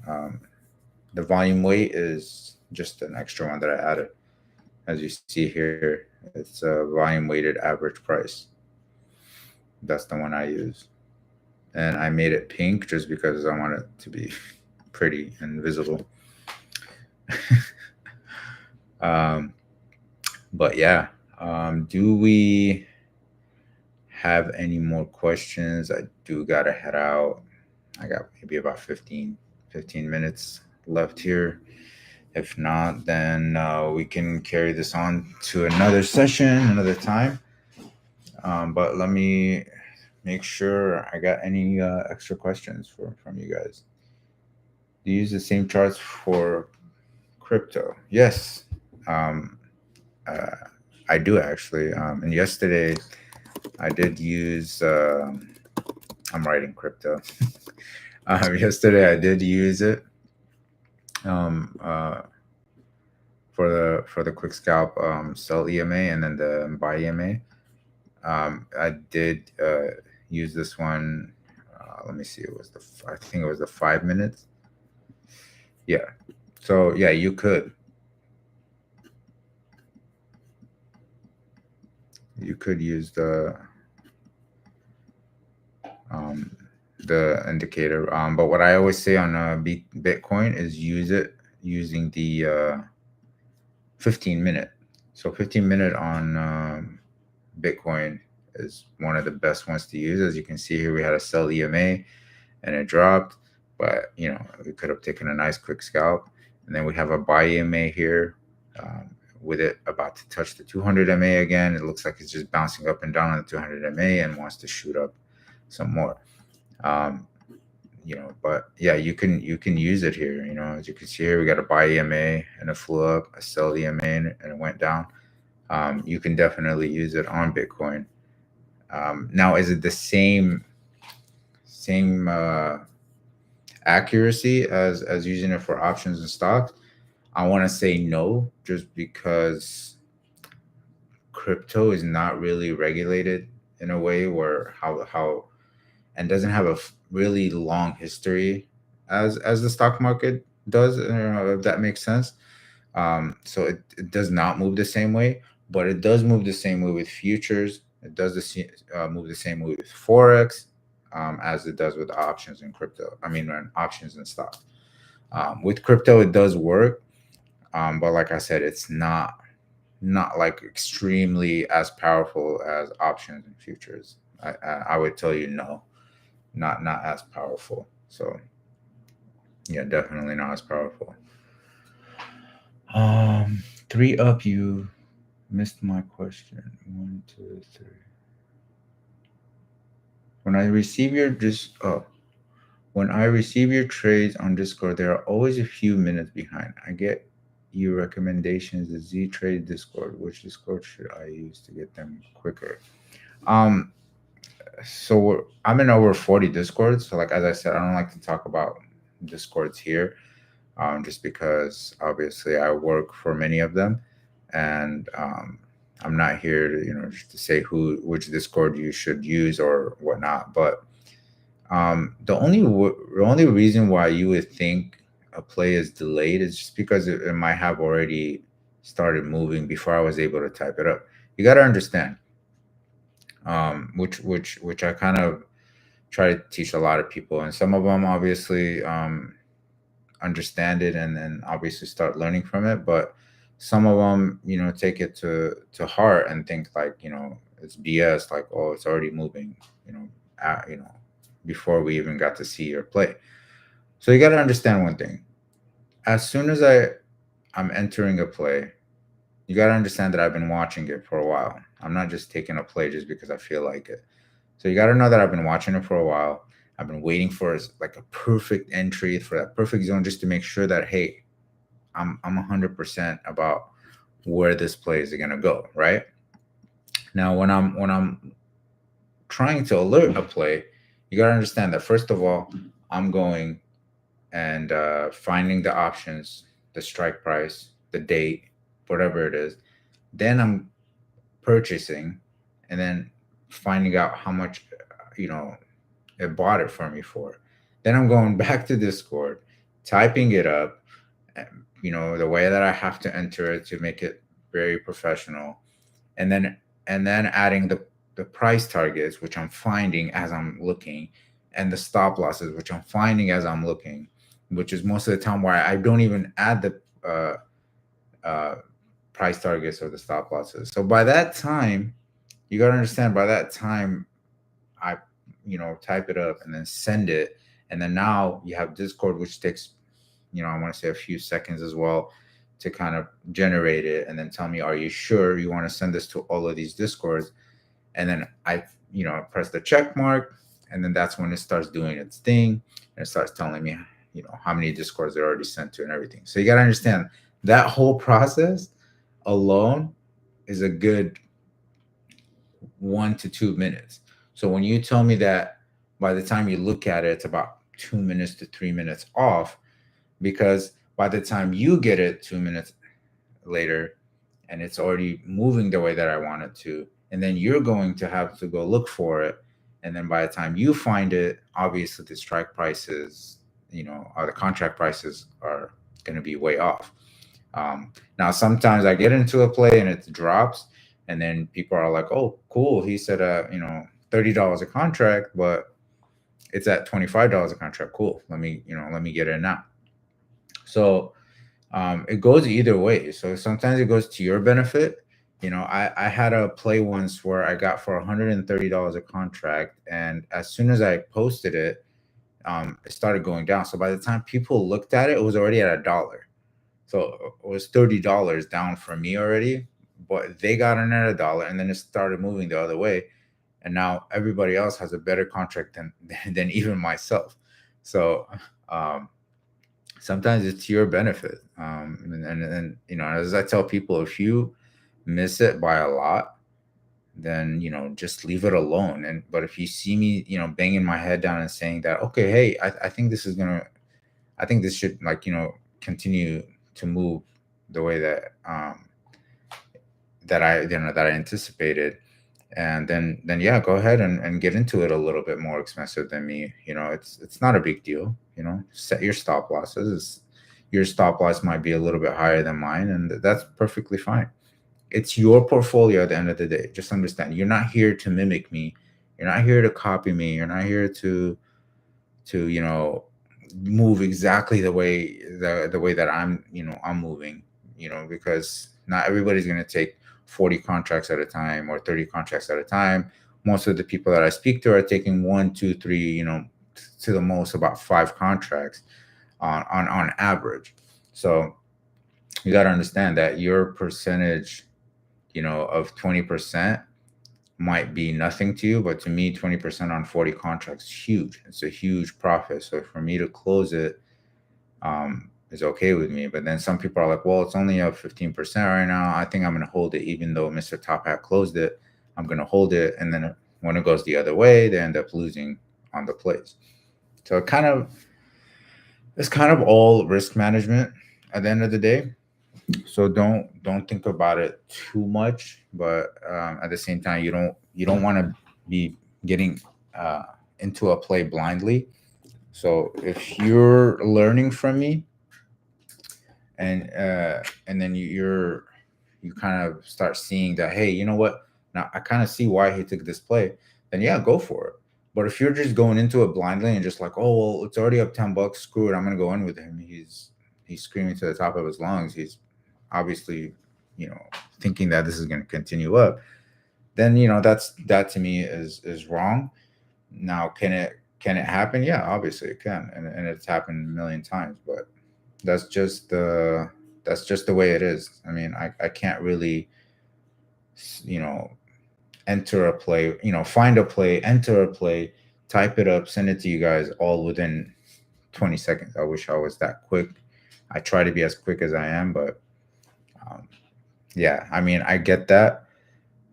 Um, the volume weight is just an extra one that I added. As you see here, it's a volume weighted average price. That's the one I use. And I made it pink just because I want it to be pretty and visible. But yeah, do we have any more questions? I do gotta head out. I got maybe about 15 minutes left here. If not, then we can carry this on to another session, another time. But let me make sure I got any extra questions from you guys. Do you use the same charts for crypto? Yes, um, uh, I do actually. And yesterday I did use. I'm writing crypto. Yesterday I did use it. Um, uh, for the quick scalp, sell EMA and then the buy EMA. I did use this one. Let me see. I think it was the 5 minutes. Yeah. So yeah, you could use um, the indicator. But what I always say on Bitcoin is use it using the 15-minute. So 15-minute on Bitcoin is one of the best ones to use. As you can see here, we had a sell EMA and it dropped, but we could have taken a nice quick scalp. And then we have a buy EMA here with it about to touch the 200 MA again. It looks like it's just bouncing up and down on the 200 MA and wants to shoot up some more. But yeah, you can use it here. As you can see here, we got a buy EMA and it flew up, a sell EMA and it went down. You can definitely use it on Bitcoin. Now, is it the same accuracy as using it for options and stocks? I want to say no, just because crypto is not really regulated in a way where how and doesn't have a really long history as the stock market does. If that makes sense. So it does not move the same way, but it does move the same way with futures. It does move the same way with forex, as it does with options and crypto. I mean, options and stocks. With crypto, it does work, but like I said, it's not like extremely as powerful as options and futures. I would tell you no, not as powerful. So yeah, definitely not as powerful. Three up. You missed my question. One, two, three. When I receive your just oh, when I receive your trades on Discord, there are always a few minutes behind. I get you recommendations. The Z Trade Discord. Which Discord should I use to get them quicker? Um, I'm in over 40 Discords. So like as I said, I don't like to talk about Discords here, just because obviously I work for many of them, and I'm not here to just to say which Discord you should use or whatnot. But the only reason why you would think a play is delayed is just because it might have already started moving before I was able to type it up. You got to understand, which I kind of try to teach a lot of people, and some of them obviously understand it and then obviously start learning from it, but some of them take it to heart and think like it's BS, like, oh, it's already moving, you know before we even got to see your play. So you got to understand one thing: as soon as I'm entering a play, you got to understand that I've been watching it for a while. I'm not just taking a play just because I feel like it. So you got to know that I've been watching it for a while. I've been waiting for like a perfect entry, for that perfect zone, just to make sure that, hey, I'm 100% about where this play is gonna go. Right now, when I'm trying to alert a play, you gotta understand that first of all, I'm going and finding the options, the strike price, the date, whatever it is. Then I'm purchasing, and then finding out how much you know it bought it for me for. Then I'm going back to Discord, typing it up, um, the way that I have to enter it to make it very professional, and then adding the price targets, which I'm finding as I'm looking, and the stop losses, which I'm finding as I'm looking, which is most of the time why I don't even add the uh, price targets or the stop losses. So by that time, you got to understand, by that time I type it up and then send it, and then now you have Discord, which takes I want to say a few seconds as well to kind of generate it, and then tell me, are you sure you want to send this to all of these Discords? And then I press the check mark, and then that's when it starts doing its thing, and it starts telling me how many Discords they're already sent to and everything. So you got to understand that whole process alone is a good 1 to 2 minutes. So when you tell me that by the time you look at it, it's about 2 minutes to 3 minutes off, because by the time you get it 2 minutes later, and it's already moving the way that I want it to, and then you're going to have to go look for it, and then by the time you find it, obviously the strike prices, or the contract prices are going to be way off. Now, sometimes I get into a play and it drops, and then people are like, "Oh, cool. He said, $30 a contract, but it's at $25 a contract. Cool. Let me get it now." So it goes either way. So sometimes it goes to your benefit. I had a play once where I got for $130 a contract, and as soon as I posted it, it started going down. So by the time people looked at it, it was already at $1. So it was $30 down for me already, but they got in at $1, and then it started moving the other way, and now everybody else has a better contract than than even myself. So um, sometimes it's to your benefit, and as I tell people, if you miss it by a lot, then just leave it alone. And but if you see me banging my head down and saying that, okay, hey, I think this is gonna, I think this should, like, continue to move the way that I anticipated, and then yeah, go ahead and get into it a little bit more expensive than me. It's not a big deal. Set your stop losses. Your stop loss might be a little bit higher than mine, and that's perfectly fine. It's your portfolio at the end of the day. Just understand, you're not here to mimic me. You're not here to copy me. You're not here to move exactly the way that I'm moving. Because not everybody's going to take 40 contracts at a time or 30 contracts at a time. Most of the people that I speak to are taking one, two, three, to the most about 5 contracts on average. So you got to understand that your percentage of 20% might be nothing to you, but to me, 20% on 40 contracts is huge. It's a huge profit. So for me to close it, is okay with me. But then some people are like, well, it's only up 15% right now. I think I'm going to hold it, even though Mr. Top Hat closed it. I'm going to hold it. And then when it goes the other way, they end up losing on the plays. So it's kind of all risk management at the end of the day. So don't think about it too much, but at the same time, you don't want to be getting uh, into a play blindly. So if you're learning from me, and then you kind of start seeing that, hey, you know what, now I kind of see why he took this play, then yeah, go for it. But if you're just going into it blindly and just like, oh well, it's already up $10, screw it, I'm gonna go in with him, he's screaming to the top of his lungs, he's obviously you know thinking that this is going to continue up, then that to me is wrong. Now, can it happen? Yeah, obviously it can, and it's happened a million times. But that's just the that's just the way it is. I mean, I can't really you know enter a play, find a play, enter a play, type it up, send it to you guys all within 20 seconds. I wish I was that quick. I try to be as quick as I am, but um, yeah, I mean, I get that.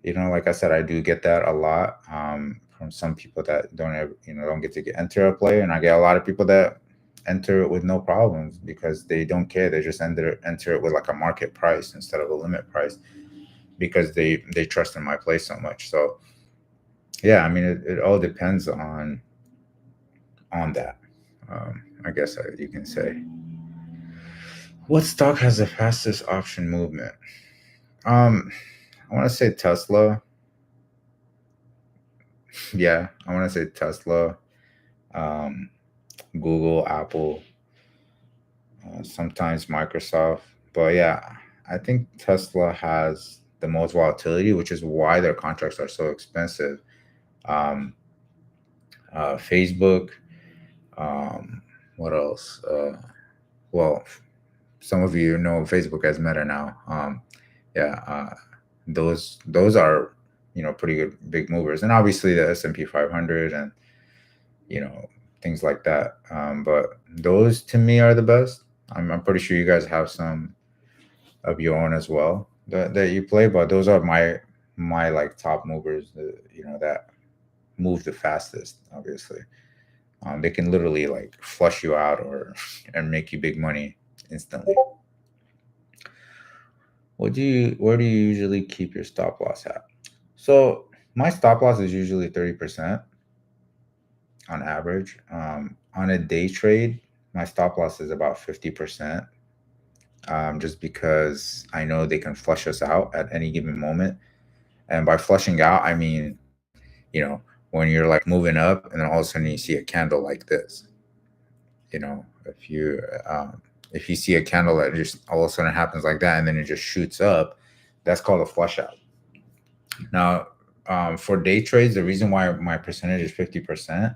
Like I said, I do get that a lot, from some people that don't get to enter a play, and I get a lot of people that enter it with no problems because they don't care. They just enter it with like a market price instead of a limit price because they trust in my play so much. So yeah, I mean, it all depends on that. I guess you can say. What stock has the fastest option movement? Um, I want to say Tesla. Yeah, I want to say Tesla, um, Google, Apple, sometimes Microsoft. But yeah, I think Tesla has the most volatility, which is why their contracts are so expensive. Um, Facebook, um, what else? Well, some of you know Facebook as Meta now. Yeah, those are pretty good big movers, and obviously the S&P 500 and you know things like that. But those to me are the best. I'm pretty sure you guys have some of your own as well that you play, but those are my like top movers. That move the fastest. Obviously, they can literally like flush you out or and make you big money instantly. Where do you usually keep your stop loss at? So my stop loss is usually 30% on average. On a day trade, my stop loss is about 50%. Just because I know they can flush us out at any given moment. And by flushing out, I mean, when you're like moving up and then all of a sudden you see a candle like this, if you see a candle that just all of a sudden happens like that and then it just shoots up, that's called a flush out. Now, for day trades, the reason why my percentage is 50%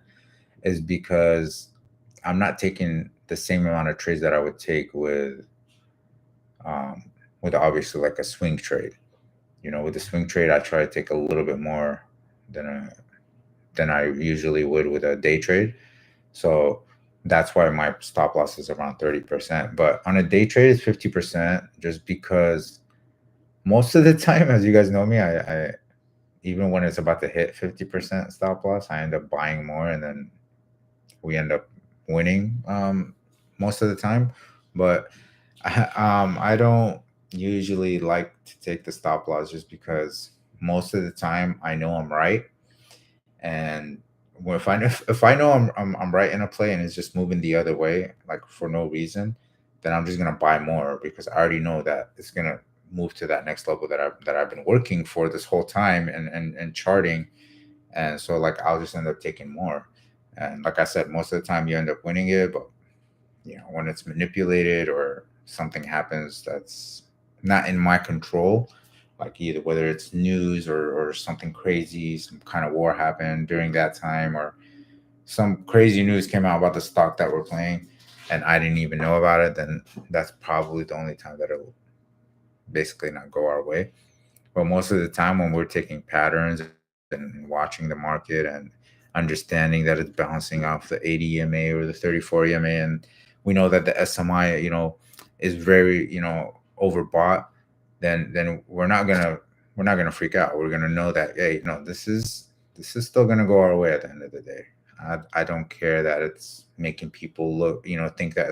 is because I'm not taking the same amount of trades that I would take um, with obviously like a swing trade. With the swing trade, I try to take a little bit more than I usually would with a day trade. So that's why my stop loss is around 30%. But on a day trade, it's 50%, just because Most of the time, as you guys know me, I even when it's about to hit 50% stop loss, I end up buying more, and then we end up winning most of the time. But I don't usually like to take the stop loss just because most of the time I know I'm right, and if I know I'm right in a play and it's just moving the other way like for no reason, then I'm just gonna buy more because I already know that it's gonna move to that next level that I've been working for this whole time and charting, and so like I'll just end up taking more. And like I said, most of the time you end up winning it, but when it's manipulated or something happens that's not in my control, like either whether it's news or something crazy, some kind of war happened during that time, or some crazy news came out about the stock that we're playing and I didn't even know about it, then that's probably the only time that it'll basically not go our way. But most of the time, when we're taking patterns and watching the market and understanding that it's bouncing off the 80 EMA or the 34 EMA, and we know that the SMI, is very, overbought, then we're not gonna freak out. We're gonna know that, hey, no, this is still gonna go our way at the end of the day. I don't care that it's making people look, think that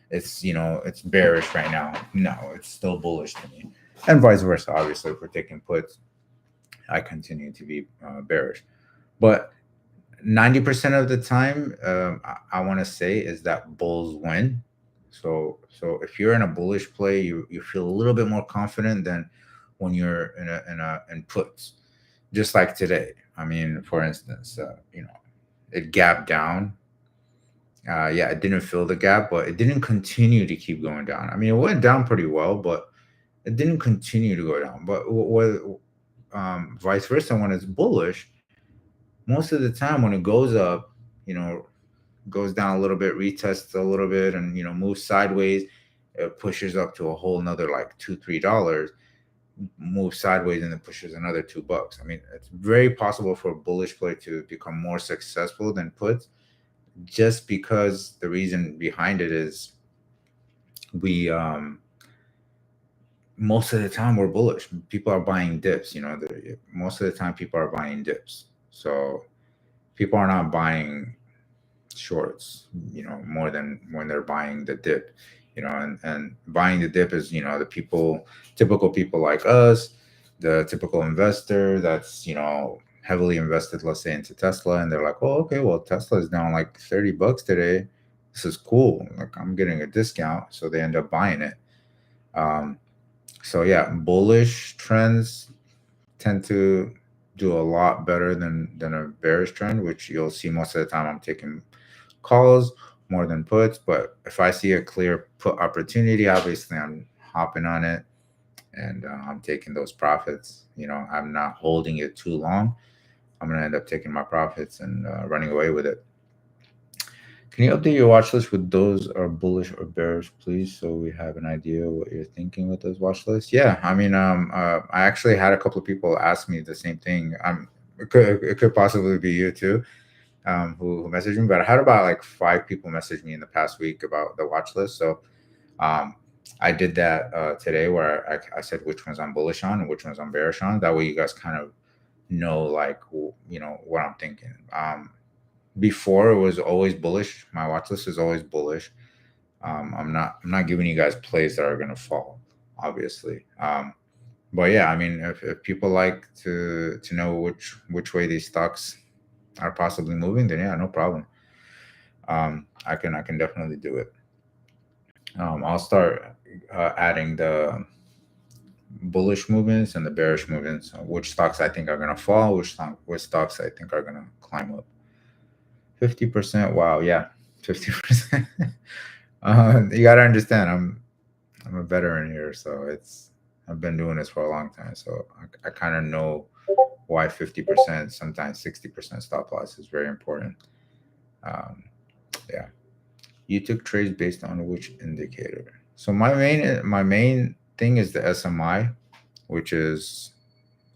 it's bearish right now. No, it's still bullish to me, and vice versa. Obviously, if we're taking puts, I continue to be bearish. But 90% of the time, I want to say is that bulls win. So if you're in a bullish play, you feel a little bit more confident than when you're in puts. Just like today. I mean, for instance, it gapped down. Yeah, it didn't fill the gap, but it didn't continue to keep going down. I mean, it went down pretty well, but it didn't continue to go down. But vice versa, when it's bullish, most of the time when it goes up, you know, goes down a little bit, retests a little bit, and moves sideways, it pushes up to a whole another like $2-3, moves sideways, and then pushes another $2. I mean, it's very possible for a bullish play to become more successful than puts, just because the reason behind it is we most of the time we're bullish. People are buying dips. Most of the time people are buying dips. So people are not buying shorts, more than when they're buying the dip. And buying the dip is, the people, typical people like us, the typical investor that's, heavily invested, let's say, into Tesla, and they're like, oh, okay, well, Tesla is down like $30 today. This is cool. Like, I'm getting a discount. So they end up buying it. Um, so yeah, bullish trends tend to do a lot better than a bearish trend, which you'll see most of the time. I'm taking calls more than puts, but if I see a clear put opportunity, obviously I'm hopping on it, and I'm taking those profits. I'm not holding it too long. I'm gonna end up taking my profits and running away with it. Can you update your watch list with those are bullish or bearish, please, so we have an idea what you're thinking with those watch lists? Yeah, I mean, I actually had a couple of people ask me the same thing. It could possibly be you too, who messaged me, but I had about like 5 people message me in the past week about the watch list. So um, I did that today, where I said which ones I'm bullish on and which ones I'm bearish on. That way, you guys kind of know, like, what I'm thinking. Before, it was always bullish. My watch list is always bullish. I'm not giving you guys plays that are gonna fall, obviously. But yeah, I mean, if people like to know which way these stocks are possibly moving, then yeah, no problem. I can definitely do it. I'll start adding the bullish movements and the bearish movements. Which stocks I think are gonna fall, which stocks I think are gonna climb up. 50%. Wow, yeah, 50%. You gotta understand, I'm a veteran here, so I've been doing this for a long time, so I kind of know why 50%, sometimes 60% stop loss is very important. Um, yeah. You took trades based on which indicator? So my main thing is the SMI, which is,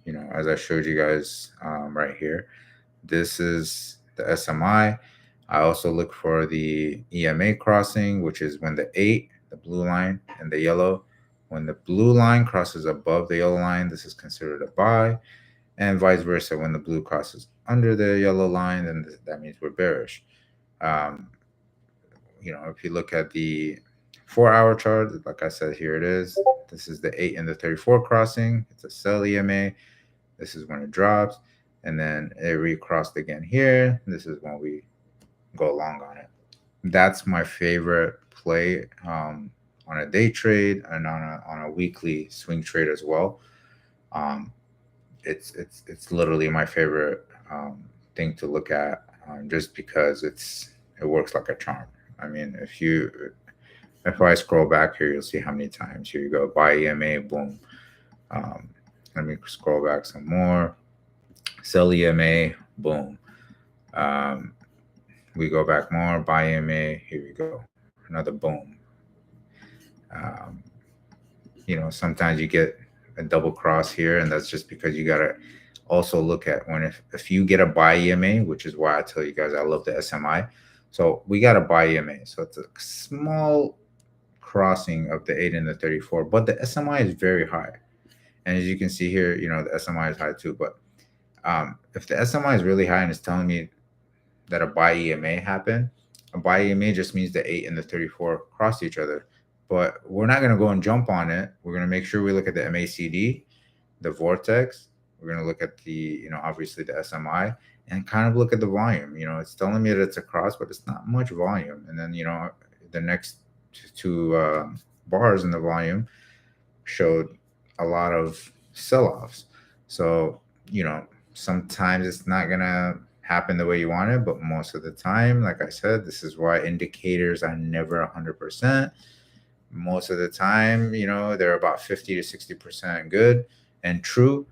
as I showed you guys right here. This is the SMI. I also look for the EMA crossing, which is when the 8, the blue line, and the yellow When the blue line crosses above the yellow line, this is considered a buy, and vice versa. When the blue crosses under the yellow line, then that means we're bearish. Um, if you look at the 4-hour chart, like I said, here it is. This is the 8 and the 34 crossing. It's a sell EMA. This is when it drops, and then it recrossed again here. This is when we go long on it. That's my favorite play on a day trade and on a weekly swing trade as well. Um, it's literally my favorite thing to look at, just because it works like a charm. I mean, if I scroll back here, you'll see how many times. Here you go, buy EMA, boom. Um, Let me scroll back some more. Sell EMA, boom. Um, we go back more, buy EMA. Here we go, another boom. Um, sometimes you get a double cross here, and that's just because you gotta also look at when if you get a buy EMA, which is why I tell you guys I love the SMI. So we got a buy EMA, so it's a small crossing of the 8 and the 34, but the SMI is very high. And as you can see here, the SMI is high too. But if the SMI is really high and it's telling me that a buy EMA happened, a buy EMA just means the 8 and the 34 cross each other. But we're not going to go and jump on it. We're going to make sure we look at the MACD, the vortex. We're going to look at the, obviously the SMI, and kind of look at the volume. It's telling me that it's a cross, but it's not much volume. And then, the next two bars in the volume showed a lot of sell-offs. So, sometimes it's not going to happen the way you want it, but most of the time, like I said, this is why indicators are never 100%. Most of the time, they're about 50 to 60% good and true,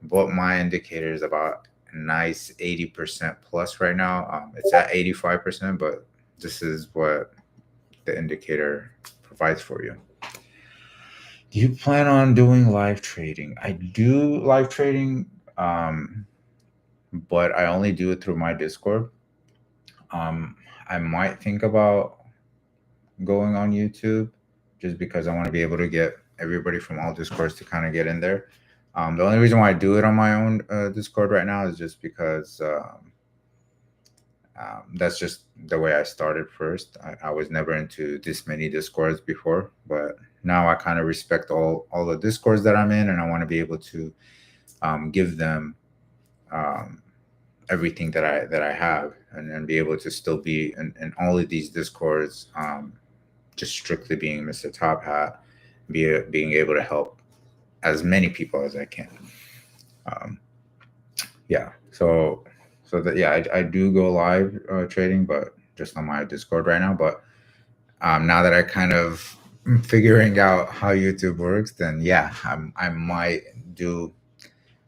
but my indicator is about a nice 80% plus right now. It's at 85%, but this is what the indicator provides for you. Do you plan on doing live trading? I do live trading, but I only do it through my Discord. I might think about going on YouTube, just because I want to be able to get everybody from all Discords to kind of get in there. The only reason why I do it on my own Discord right now is just because that's just the way I started first. I was never into this many Discords before, but now I kind of respect all the Discords that I'm in, and I want to be able to give them everything that I have, and be able to still be in all of these Discords, just strictly being Mr. Top Hat, being able to help as many people as I can. Yeah, so that, yeah, I do go live trading, but just on my Discord right now. But now that I kind of figuring out how YouTube works, then yeah, I might do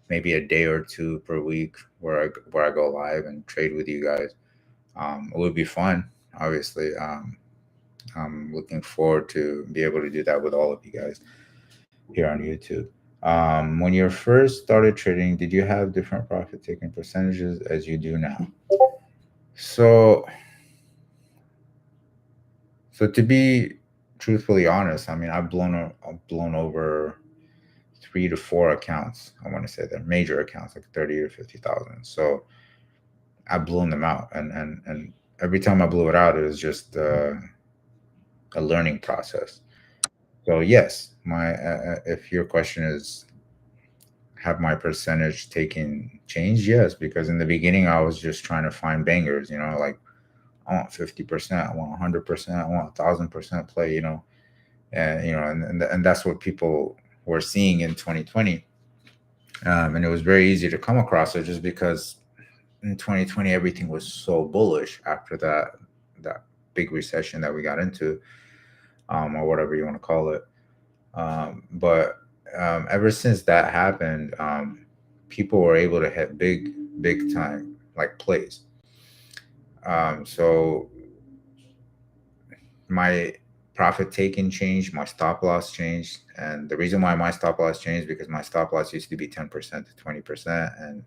maybe a day or two per week where I go live and trade with you guys. It would be fun, obviously. I'm looking forward to be able to do that with all of you guys here on YouTube. When you first started trading, did you have different profit taking percentages as you do now? So to be truthfully honest, I mean, I've blown over 3 to 4 accounts. I want to say they're major accounts, like 30 to 50,000. So I've blown them out, and every time I blew it out, it was just a learning process. So yes, my if your question is, have my percentage taken changed? Yes, because in the beginning I was just trying to find bangers. Like I want 50%, I want 100%, I want 1,000% play. And that's what people were seeing in 2020, and it was very easy to come across it, just because in 2020 everything was so bullish after that big recession that we got into, or whatever you want to call it. But ever since that happened, people were able to hit big time like plays. So my profit taking changed, my stop loss changed, and the reason why my stop loss changed, because my stop loss used to be 10% to 20%, and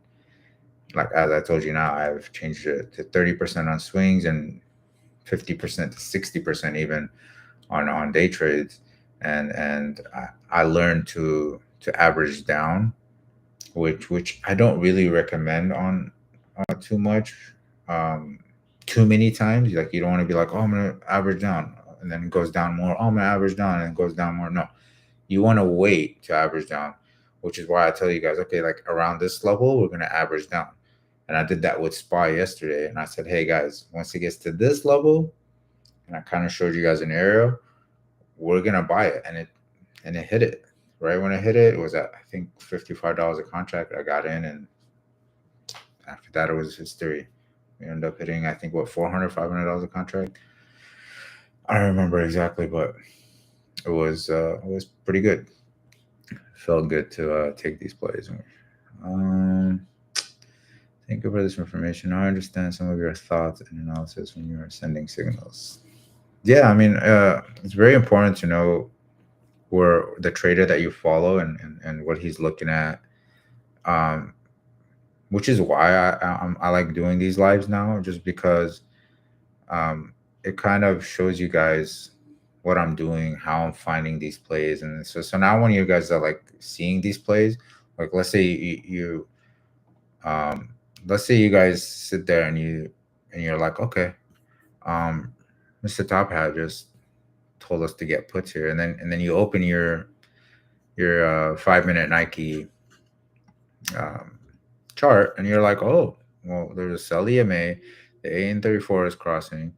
like as I told you, now I've changed it to 30% on swings and 50% to 60% even on day trades. and I learned to average down, which I don't really recommend on too much, um, too many times. Like you don't want to be like, oh, I'm gonna average down, and then it goes down more. Oh, I'm gonna average down, and it goes down more. No, you want to wait to average down, which is why I tell you guys, okay, like around this level, we're gonna average down. And I did that with SPY yesterday, and I said, hey guys, once it gets to this level, and I kind of showed you guys an area, we're gonna buy it, and it hit it. Right when it hit it, it was at I think $55 a contract. I got in, and after that, it was history. We ended up hitting, I think, what, 400, $500 a contract. I don't remember exactly, but it was pretty good. Felt good to take these plays. Um, Thank you for this information. I understand some of your thoughts and analysis when you are sending signals. Yeah, I mean, it's very important to know where the trader that you follow and what he's looking at. Um, which is why I like doing these lives now, just because um, it kind of shows you guys what I'm doing, how I'm finding these plays, and so now when you guys are like seeing these plays, like um, let's say you guys sit there and you're like, okay, um, Mr. Top Hat just told us to get puts here, and then you open your 5 minute Nike um, chart, and you're like, oh, well, there's a sell EMA, the AN34 is crossing.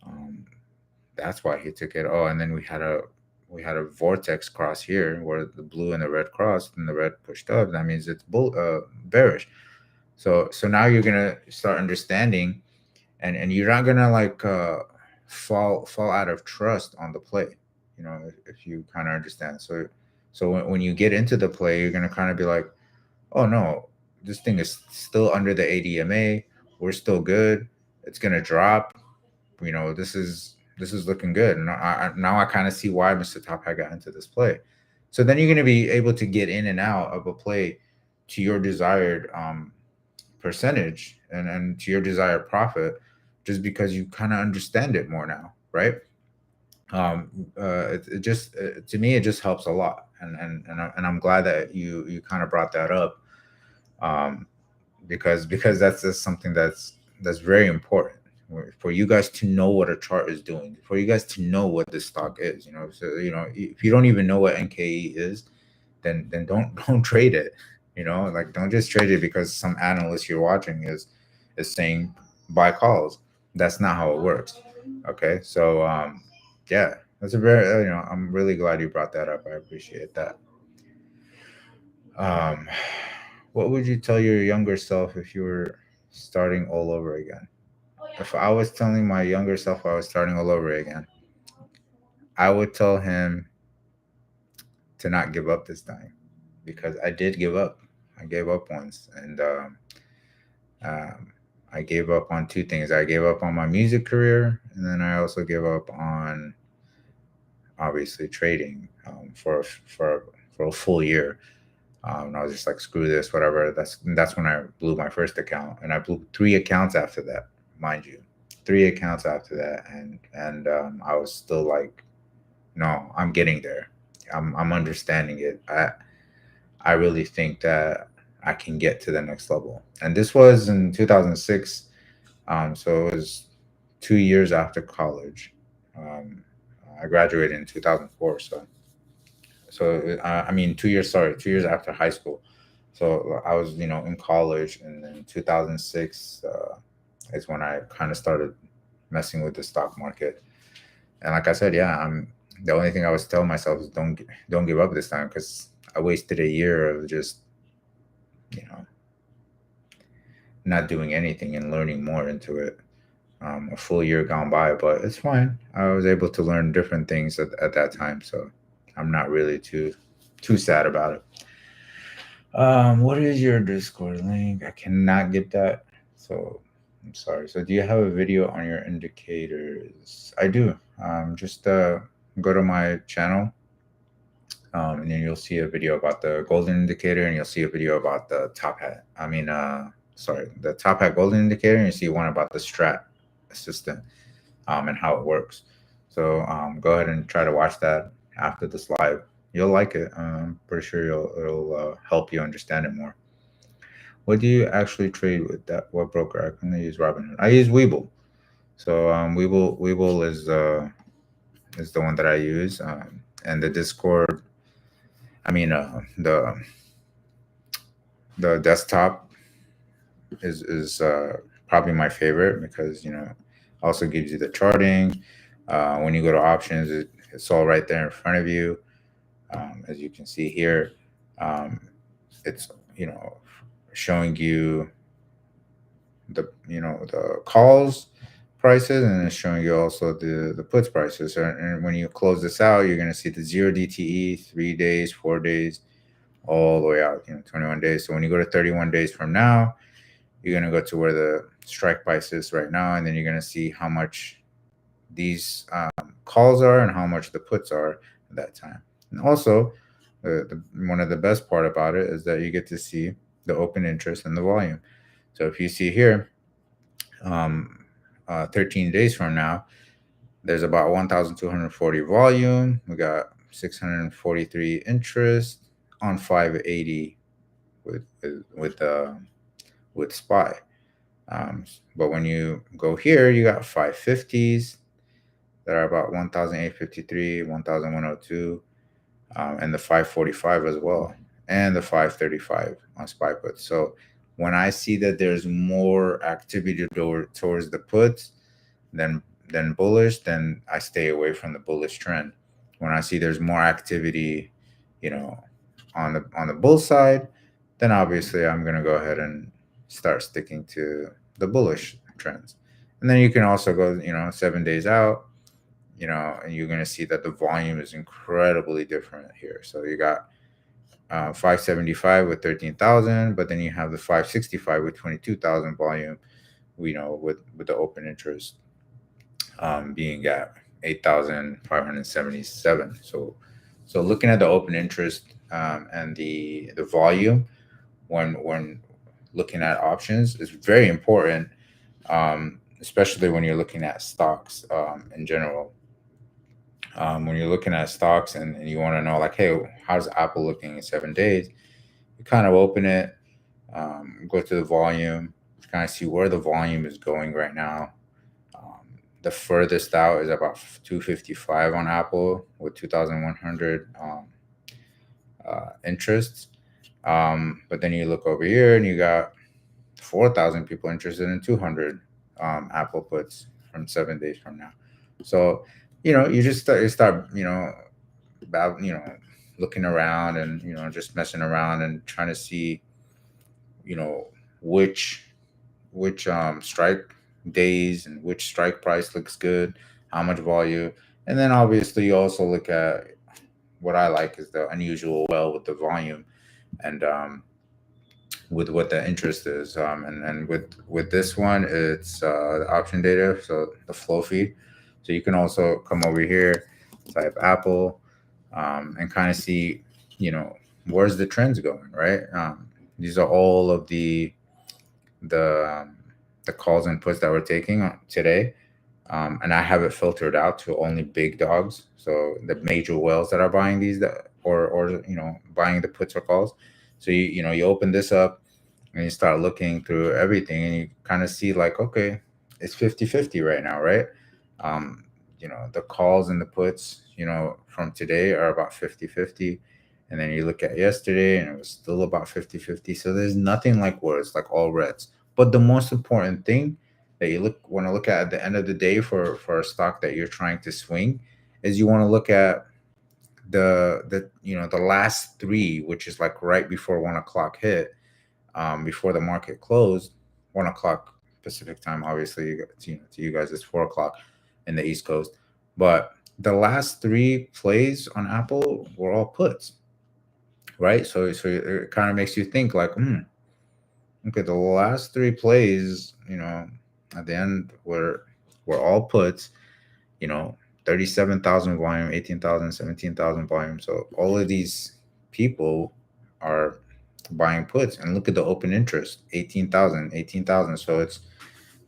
Um, that's why he took it. Oh, and then we had a vortex cross here where the blue and the red crossed, and the red pushed up. That means it's bearish. So now you're gonna start understanding, and you're not gonna like fall out of trust on the play. If you kind of understand. So when you get into the play, you're gonna kind of be like, oh no, this thing is still under the ADMA. We're still good. It's gonna drop. This is looking good. And now I kind of see why Mr. Top Hat got into this play. So then you're gonna be able to get in and out of a play to your desired percentage and to your desired profit, just because you kind of understand it more now, right? um it just to me it just helps a lot, and I'm glad that you kind of brought that up, um because that's just something that's very important for you guys to know what a chart is doing, for you guys to know what this stock is. So if you don't even know what NKE is, then don't trade it. Like, don't just trade it because some analyst you're watching is saying buy calls. That's not how it works. Okay, so yeah, that's a very I'm really glad you brought that up. I appreciate that. um what would you tell your younger self if you were starting all over again? If I was telling my younger self I was starting all over again, I would tell him to not give up this time, because I did give up. I gave up once, and um, I gave up on two things. I gave up on my music career, and then I also gave up on obviously trading for a full year. And I was just like, screw this, whatever. That's when I blew my first account, and I blew three accounts after that, mind you, three accounts after that, and I was still like, no, I'm getting there. I'm understanding it. I really think that I can get to the next level. And this was in 2006. So it was 2 years after college. Um, I graduated in 2004. I mean, 2 years, sorry, 2 years after high school. So I was, in college, and then 2006 is when I kind of started messing with the stock market. And like I said, yeah, the only thing I was telling myself is don't give up this time, because I wasted a year of just you know not doing anything and learning more into it. A full year gone by, but it's fine. I was able to learn different things at that time, so I'm not really too sad about it. What is your Discord link? I cannot get that, so I'm sorry. So, do you have a video on your indicators? I do. Just go to my channel, and then you'll see a video about the golden indicator, and you'll see a video about the top hat. I mean, sorry, the top hat golden indicator, and you see one about the strat assistant, and how it works. So go ahead and try to watch that. after this live. You'll like it. I'm pretty sure it'll help you understand it more. What do you actually trade with? That what broker? I can use Robinhood. I use Webull. So Webull is the one that I use. And the Discord. I mean, the desktop is probably my favorite because also gives you the charting. When you go to options, it's all right there in front of you. As you can see here, um, it's showing you the calls prices, and it's showing you also the puts prices. And when you close this out, you're going to see the 0 DTE, 3 days, 4 days, all the way out 21 days. So when you go to 31 days from now, you're going to go to where the strike price is right now, and then you're going to see how much these calls are and how much the puts are at that time. And also, one of the best part about it is that you get to see the open interest and the volume. So if you see here, um, 13 days from now, there's about 1,240 volume. We got 643 interest on 580 with with uh, with SPY. But when you go here, you got 550s that are about 1,853, 1,102, and the 545 as well, and the 535 on SPY puts. So when I see that there's more activity towards the puts than bullish, then I stay away from the bullish trend. When I see there's more activity, you know, on the bull side, then obviously I'm gonna go ahead and start sticking to the bullish trends. And then you can also go, 7 days out, and you're gonna see that the volume is incredibly different here. So you got 575 with 13,000, but then you have the 565 with 22,000 volume. With the open interest being at 8,577. So looking at the open interest and the volume when looking at options is very important, especially when you're looking at stocks in general. When you're looking at stocks and you want to know, like, hey, how's Apple looking in 7 days? You kind of open it, go to the volume, kind of see where the volume is going right now. The furthest out is about 255 on Apple with 2,100 interests. But then you look over here and you got 4,000 people interested in 200 Apple puts from 7 days from now. So, you just start about, looking around and, just messing around and trying to see, you know, which strike days and which strike price looks good, how much volume. And then obviously you also look at what I like is the unusual well with the volume and with what the interest is. And with this one, it's the option data, so the flow feed. So you can also come over here, type Apple, and kind of see, where's the trends going, right? These are all of the um, the calls and puts that we're taking today, and I have it filtered out to only big dogs. So the major whales that are buying these, or buying the puts or calls. So you open this up and you start looking through everything, and you kind of see like, okay, it's 50-50 right now, right? Um, the calls and the puts, from today are about 50-50. And then you look at yesterday and it was still about 50-50. So there's nothing like where it's like all reds. But the most important thing that you want to look at the end of the day for a stock that you're trying to swing is you want to look at the last three, which is like right before 1 o'clock hit, before the market closed, 1 o'clock Pacific time. Obviously, to you guys it's 4 o'clock in the East Coast, but the last three plays on Apple were all puts, right? So it kind of makes you think like, okay, the last three plays, at the end were all puts, you know, 37,000 volume, 18,000, 17,000 volume. So all of these people are buying puts, and look at the open interest, 18,000, 18,000. So it's,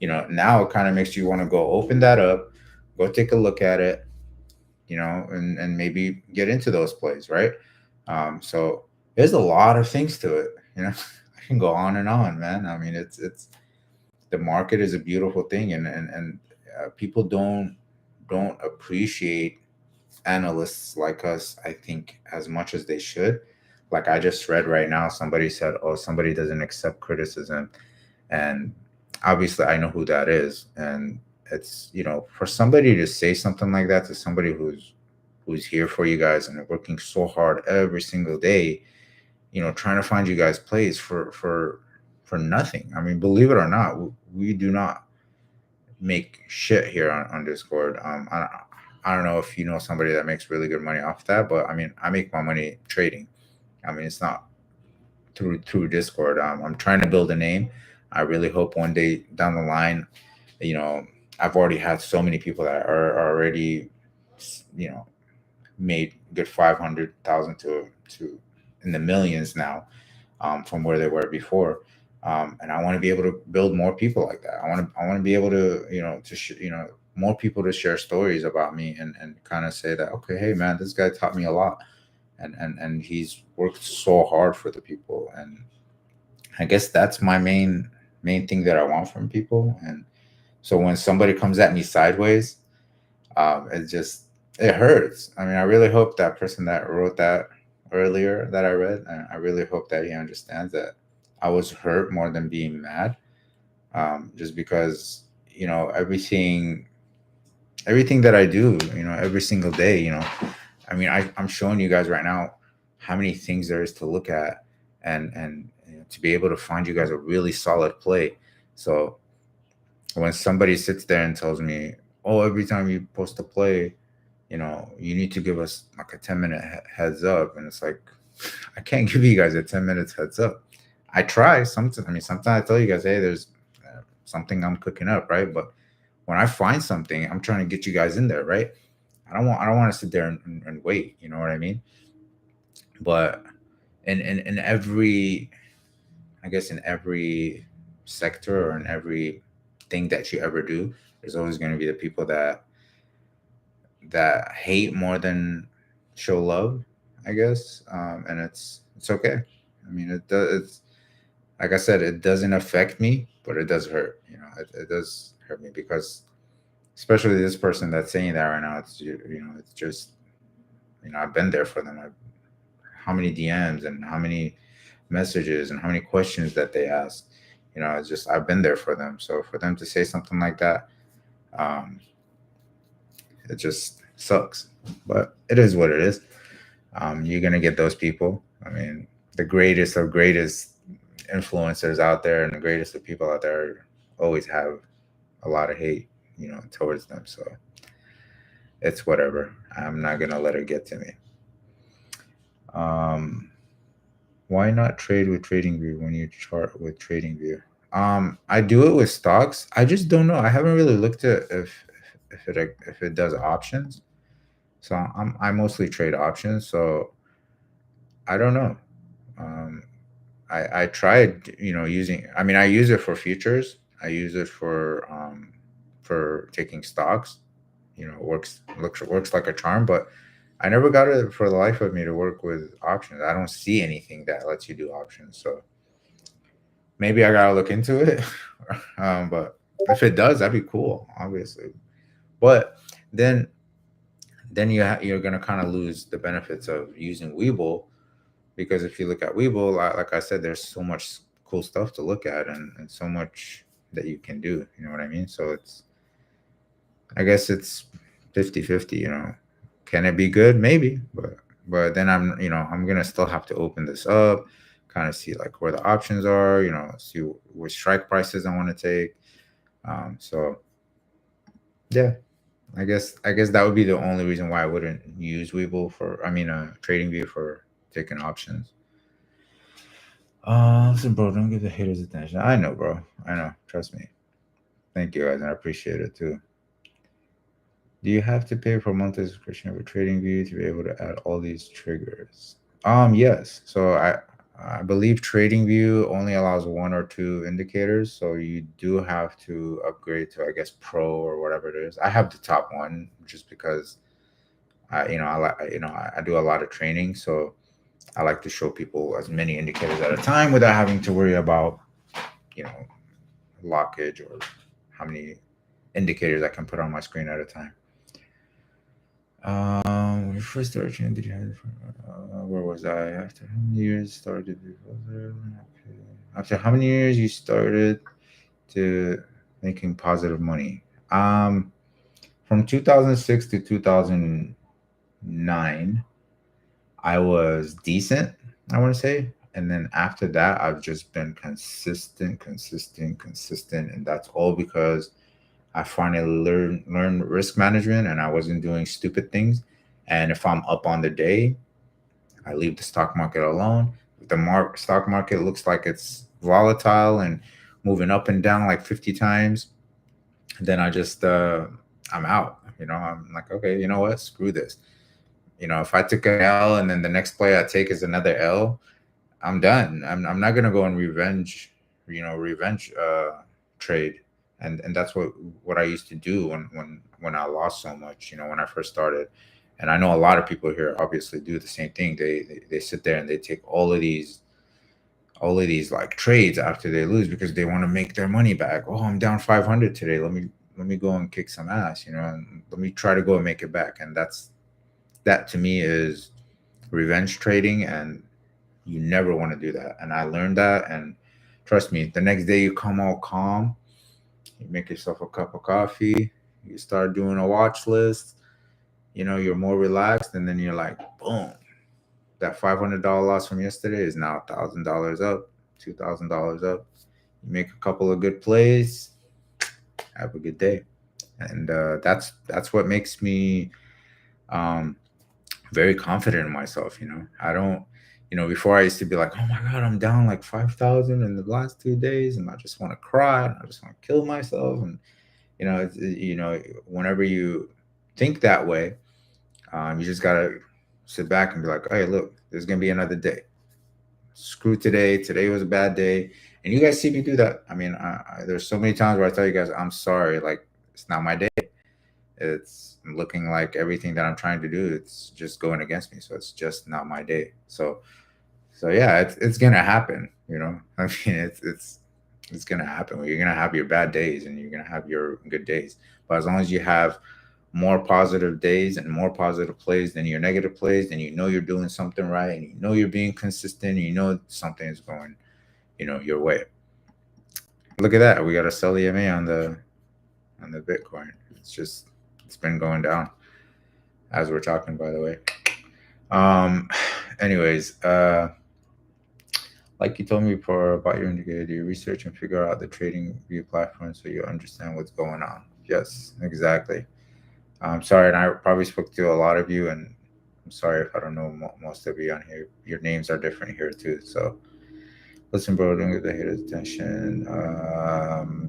now it kind of makes you want to go open that up, go take a look at it, and maybe get into those plays, right? So there's a lot of things to it. I can go on and on, man. I mean, it's the market is a beautiful thing, and people don't appreciate analysts like us, I think, as much as they should. Like I just read right now, somebody said, "Oh, somebody doesn't accept criticism," and obviously, I know who that is, and it's for somebody to say something like that to somebody who's here for you guys and working so hard every single day, trying to find you guys plays for nothing. I mean, believe it or not, we do not make shit here on Discord. I don't know if you know somebody that makes really good money off that, but I mean, I make my money trading. I mean, it's not through Discord. I'm trying to build a name. I really hope one day down the line, you know, I've already had so many people that are already, you know, made good 500,000 to in the millions now, from where they were before. And I want to be able to build more people like that. I want to be able to, more people to share stories about me and kind of say that, okay, hey man, this guy taught me a lot, and he's worked so hard for the people. And I guess that's my main thing that I want from people. And so when somebody comes at me sideways, it just it hurts. I mean, I really hope that person that wrote that earlier that I read, I really hope that he understands that I was hurt more than being mad. Just because everything that I do, every single day, I mean, I'm showing you guys right now how many things there is to look at, and to be able to find you guys a really solid play. So when somebody sits there and tells me, "Oh, every time you post a play, you need to give us like a 10-minute heads up," and it's like, I can't give you guys a 10 minutes heads up. I try sometimes. I mean, sometimes I tell you guys, "Hey, there's something I'm cooking up," right? But when I find something, I'm trying to get you guys in there, right? I don't want to sit there and wait. You know what I mean? But in every, I guess, in every sector or in every thing that you ever do, there's always going to be the people that hate more than show love, I guess. And it's okay. I mean, it does. It's like I said, it doesn't affect me, but it does hurt. It does hurt me because, especially this person that's saying that right now, it's just, I've been there for them. How many DMs and how many messages and how many questions that they ask. It's just I've been there for them. So for them to say something like that, um, it just sucks. But it is what it is. You're gonna get those people. I mean, the greatest of greatest influencers out there and the greatest of people out there always have a lot of hate, towards them. So it's whatever. I'm not gonna let it get to me. Um, why not trade with TradingView when you chart with TradingView? I do it with stocks. I just don't know. I haven't really looked at if it does options. So I mostly trade options. So I don't know. Um, I tried, using. I mean, I use it for futures. I use it for taking stocks. It works like a charm. But I never got it for the life of me to work with options. I don't see anything that lets you do options. So maybe I gotta look into it. But if it does, that'd be cool, obviously. But then you're gonna kind of lose the benefits of using Weeble, because if you look at Weeble, like I said, there's so much cool stuff to look at, and so much that you can do. You know what I mean? So I guess it's 50-50. Can it be good? Maybe, but then I'm gonna still have to open this up, kind of see like where the options are. See which strike prices I want to take. So yeah, I guess that would be the only reason why I wouldn't use Weeble for. I mean, Trading View for taking options. Listen, bro, don't give the haters attention. I know, bro. I know. Trust me. Thank you, guys, and I appreciate it too. Do you have to pay for monthly subscription for TradingView to be able to add all these triggers? Yes. So I believe TradingView only allows one or two indicators, so you do have to upgrade to, I guess, Pro or whatever it is. I have the top one just because I do a lot of training, so I like to show people as many indicators at a time without having to worry about, you know, lockage or how many indicators I can put on my screen at a time. When you first started training, did you have where was I? After how many years started? Okay. After how many years you started to making positive money? From 2006 to 2009, I was decent, I want to say. And then after that, I've just been consistent, and that's all because I finally learned risk management, and I wasn't doing stupid things. And if I'm up on the day, I leave the stock market alone. If the stock market looks like it's volatile and moving up and down like 50 times, then I'm out. I'm like, okay, you know what? Screw this. If I took an L and then the next play I take is another L, I'm done. I'm not gonna go on revenge trade, and that's what I used to do when I lost so much. When I first started, and I know a lot of people here obviously do the same thing. They sit there and they take all of these like trades after they lose because they want to make their money back. Oh, I'm down 500 today. Let me go and kick some ass, and let me try to go and make it back. And that to me is revenge trading, and you never want to do that. And I learned that. And trust me, the next day you come all calm, you make yourself a cup of coffee, you start doing a watch list, you're more relaxed. And then you're like, boom, that $500 loss from yesterday is now $1,000 up, $2,000 up. You make a couple of good plays, have a good day. And that's what makes me um, very confident in myself. I don't, before I used to be like, oh my God, I'm down like 5,000 in the last 2 days, and I just want to cry, and I just want to kill myself. And, whenever you think that way, you just got to sit back and be like, hey, look, there's going to be another day. Screw today. Today was a bad day. And you guys see me do that. I mean, there's so many times where I tell you guys, I'm sorry. Like, it's not my day. It's looking like everything that I'm trying to do, it's just going against me. So it's just not my day. So yeah, it's gonna happen. I mean, it's gonna happen. You're gonna have your bad days and you're gonna have your good days. But as long as you have more positive days and more positive plays than your negative plays, then you're doing something right, and you're being consistent, and something is going, your way. Look at that. We got a sell EMA on the Bitcoin. It's been going down as we're talking, by the way. Um, anyways, like you told me before about your indicator, you research and figure out the trading view platform so you understand what's going on. Yes, exactly. I'm sorry, and I probably spoke to a lot of you, and I'm sorry if I don't know most of you on here. Your names are different here too, so listen, bro, don't give the haters attention.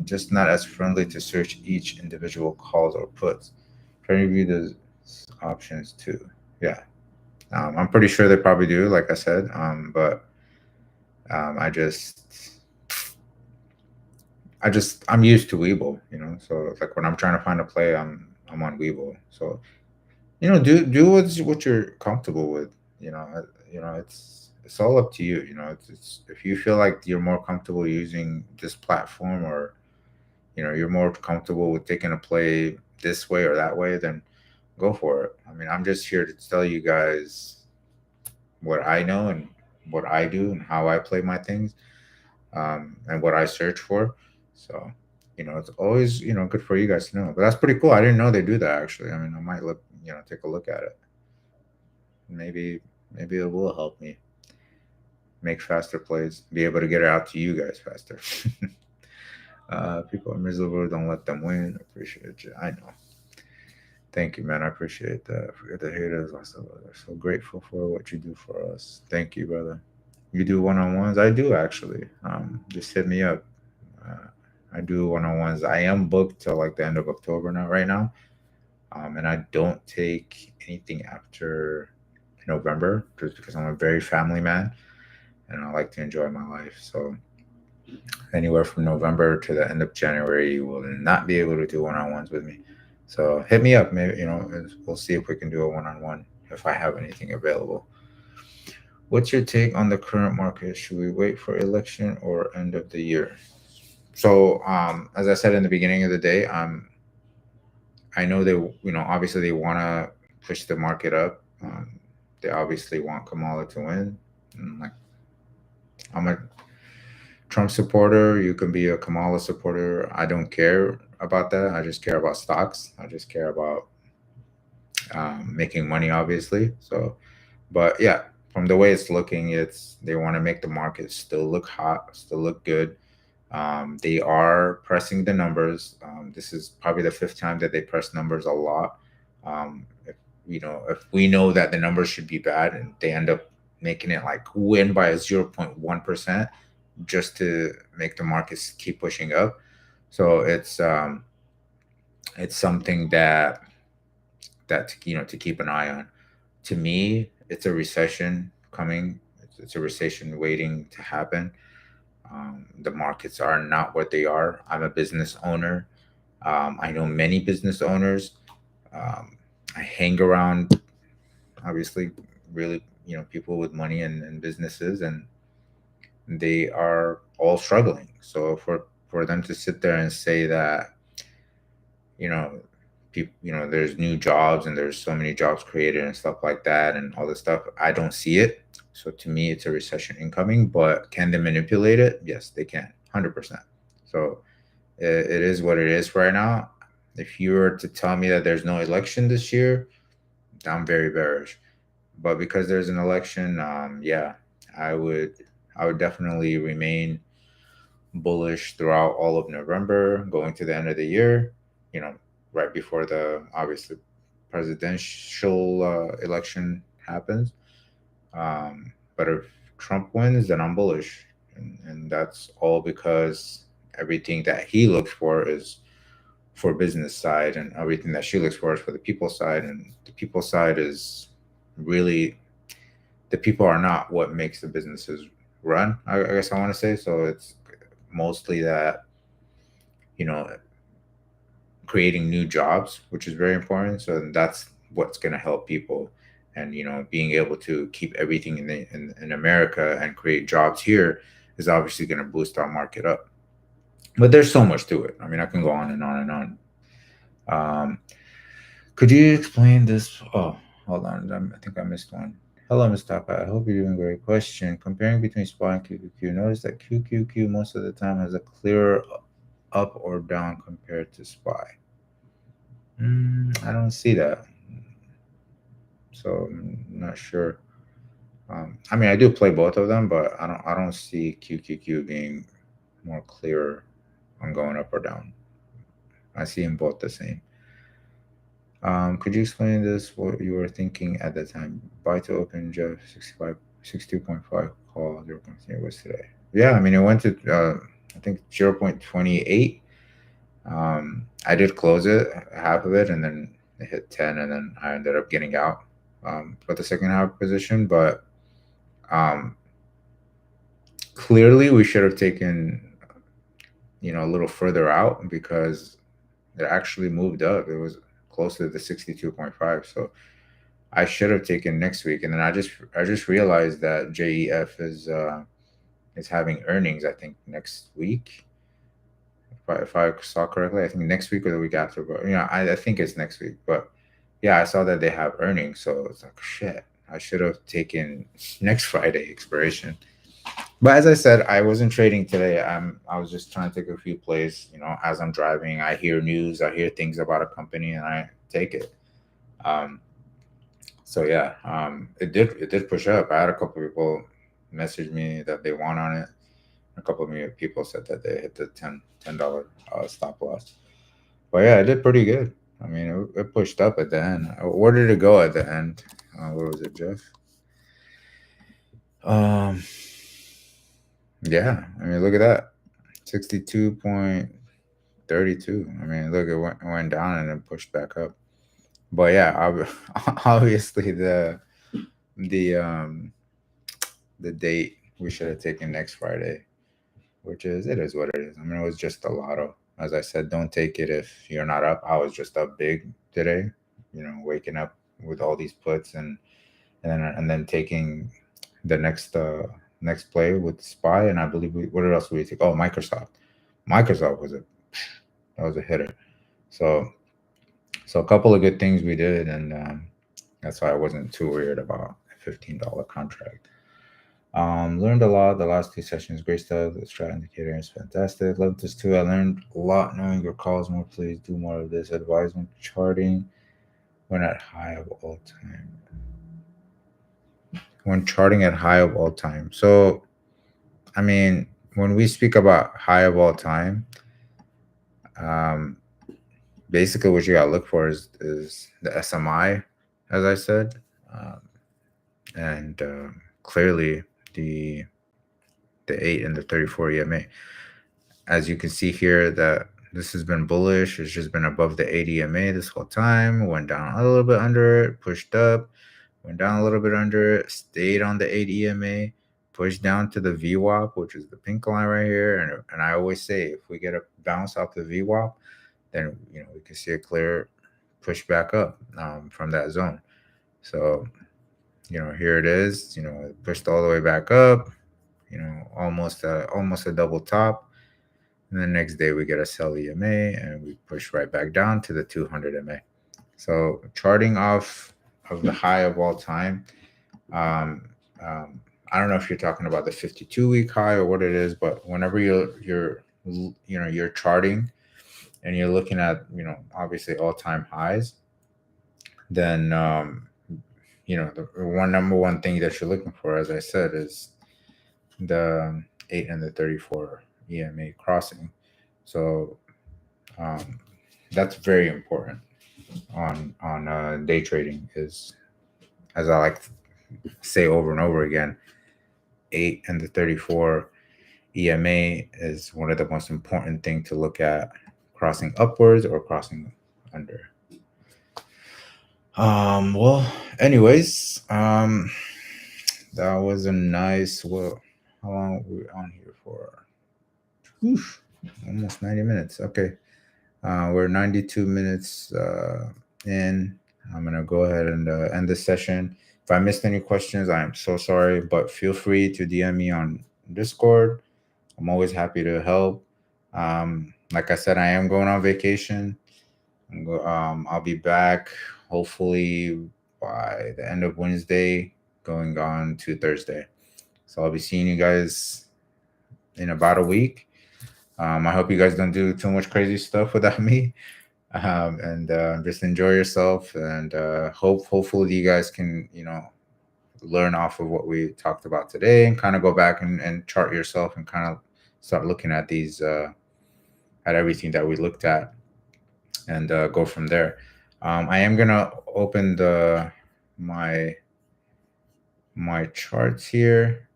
Just not as friendly to search each individual calls or puts. Try to review the options too. Yeah, I'm pretty sure they probably do, like I said. But I'm used to Weeble. So like when I'm trying to find a play, I'm on Weeble. So do what you're comfortable with. It's all up to you. It's if you feel like you're more comfortable using this platform, or you're more comfortable with taking a play this way or that way, then go for it. I mean, I'm just here to tell you guys what I know and what I do and how I play my things, and what I search for. So, it's always, good for you guys to know. But that's pretty cool. I didn't know they do that actually. I mean, I might take a look at it. Maybe it will help me make faster plays, be able to get it out to you guys faster. People are miserable. Don't let them win. Appreciate you. I know. Thank you, man. I appreciate that. Forget the haters. I'm so grateful for what you do for us. Thank you, brother. You do one-on-ones? I do actually. Just hit me up. Uh, I do one-on-ones. I am booked till like the end of October now, right now. And I don't take anything after November, just because I'm a very family man and I like to enjoy my life. So anywhere from November to the end of January, you will not be able to do one-on-ones with me. So hit me up. Maybe we'll see if we can do a one-on-one if I have anything available. What's your take on the current market? Should we wait for election or end of the year? So, as I said in the beginning of the day, I know they, obviously they want to push the market up. They obviously want Kamala to win. And like, I'm a Trump supporter. You can be a Kamala supporter. I don't care about that. I just care about stocks. I just care about making money, obviously. So, but yeah, from the way it's looking, it's they want to make the market still look hot, still look good. They are pressing the numbers. This is probably the fifth time that they press numbers a lot. If we know that the numbers should be bad and they end up making it like win by a 0.1% just to make the markets keep pushing up. So it's something that to keep an eye on. To me, it's a recession coming. It's a recession waiting to happen. The markets are not what they are. I'm a business owner. I know many business owners. Um, I hang around, obviously, really, people with money and businesses, and they are all struggling. So for them to sit there and say that, you know, people, there's new jobs and there's so many jobs created and stuff like that and all this stuff, I don't see it. So to me, it's a recession incoming. But can they manipulate it? Yes, they can, 100%. So it is what it is right now. If you were to tell me that there's no election this year, I'm very bearish. But because there's an election, yeah, I would I would definitely remain bullish throughout all of November, going to the end of the year. You know, right before the obviously presidential election happens. But if Trump wins, then I'm bullish, and that's all because everything that he looks for is for business side, and everything that she looks for is for the people side, and the people side is really the people are not what makes the businesses run. I guess I want to say so. It's mostly that you know creating new jobs, which is very important. So that's what's going to help people, and being able to keep everything in America and create jobs here is obviously going to boost our market up. But there's so much to it. I mean, I can go on and on and on. Um, could you explain this? Oh, hold on. I think I missed one. Hello, Mustafa. I hope you're doing great. Question: comparing between SPY and QQQ, notice that QQQ most of the time has a clearer up or down compared to SPY. I don't see that, so I'm not sure. I mean, I do play both of them, but I don't see QQQ being more clearer on going up or down. I see them both the same. Could you explain this? What you were thinking at the time? Buy to open Jeff 65, 62.5 call 0.3 was today. Yeah, I mean, it went to I think 0.28. I did close it, half of it, and then it hit 10, and then I ended up getting out for the second half position. But um, clearly, we should have taken a little further out because it actually moved up. It was close to the 62.5. So I should have taken next week, and then I just realized that JEF is having earnings. I think next week, if I saw correctly. I think next week or the week after, but I think it's next week. But yeah, I saw that they have earnings, so it's like shit. I should have taken next Friday expiration. But as I said, I wasn't trading today. I was just trying to take a few plays. As I'm driving, I hear news, I hear things about a company, and I take it. Um, so yeah, it did push up. I had a couple of people message me that they won on it. A couple of me people said that they hit the $10 stop loss. But yeah, it did pretty good. I mean, it pushed up at the end. Where did it go at the end? Where was it, Jeff? Um, yeah. I mean, look at that, 62.32. I mean, look, it went down and then pushed back up. But yeah, obviously the um the date we should have taken next Friday, which is it is what it is. I mean, it was just a lotto. as I said, don't take it if you're not up. I was just up big today, waking up with all these puts, and then taking the next play with Spy, and I believe what else did we take? Oh, Microsoft. Microsoft was a hitter. So a couple of good things we did, and that's why I wasn't too worried about a $15 contract. Learned a lot the last two sessions. Great stuff. The strat indicator is fantastic. Love this too. I learned a lot knowing your calls more. Please do more of this. Advise when charting when at high of all time. When charting at high of all time. So, I mean, when we speak about high of all time, um, basically what you gotta look for is the SMI, as I said, and clearly the 8 and the 34 EMA. As you can see here, that this has been bullish. It's just been above the 8 EMA this whole time. Went down a little bit under it, pushed up, went down a little bit under it, stayed on the 8 EMA, pushed down to the VWAP, which is the pink line right here. And I always say, if we get a bounce off the VWAP, then we can see a clear push back up from that zone. So here it is. It pushed all the way back up. Almost a double top. And the next day we get a sell EMA and we push right back down to the 200 MA. So charting off of the high of all time. I don't know if you're talking about the 52-week high or what it is, but whenever you're charting and you're looking at obviously all-time highs, then the number one thing that you're looking for, as I said, is the 8 and the 34 EMA crossing. So that's very important on day trading. Is, as I like to say over and over again, 8 and the 34 EMA is one of the most important thing to look at, crossing upwards or crossing under. Well, anyways, that was a nice. Well, how long were we on here for? Oof, almost 90 minutes. Okay. We're 92 minutes in. I'm going to go ahead and end this session. If I missed any questions, I am so sorry, but feel free to DM me on Discord. I'm always happy to help. Like I said, I am going on vacation. I'll be back hopefully by the end of Wednesday, going on to Thursday. So I'll be seeing you guys in about a week. I hope you guys don't do too much crazy stuff without me, and just enjoy yourself. And hopefully you guys can learn off of what we talked about today and kind of go back and chart yourself and kind of start looking at these at everything that we looked at and go from there. I am gonna open my charts here.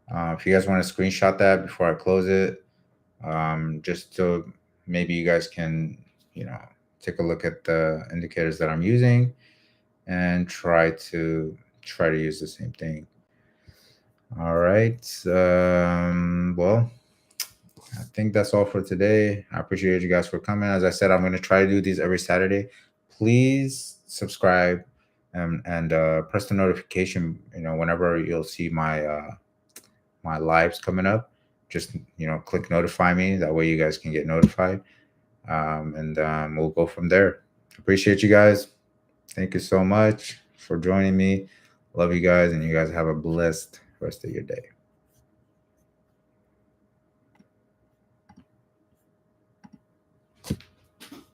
If you guys want to screenshot that before I close it, just so maybe you guys can, take a look at the indicators that I'm using and try to use the same thing. All right. Well, I think that's all for today. I appreciate you guys for coming. As I said, I'm going to try to do these every Saturday. Please subscribe and press the notification, whenever you'll see my my lives coming up. Just click notify me. That way you guys can get notified, and we'll go from there. Appreciate you guys. Thank you so much for joining me. Love you guys, and you guys have a blessed rest of your day.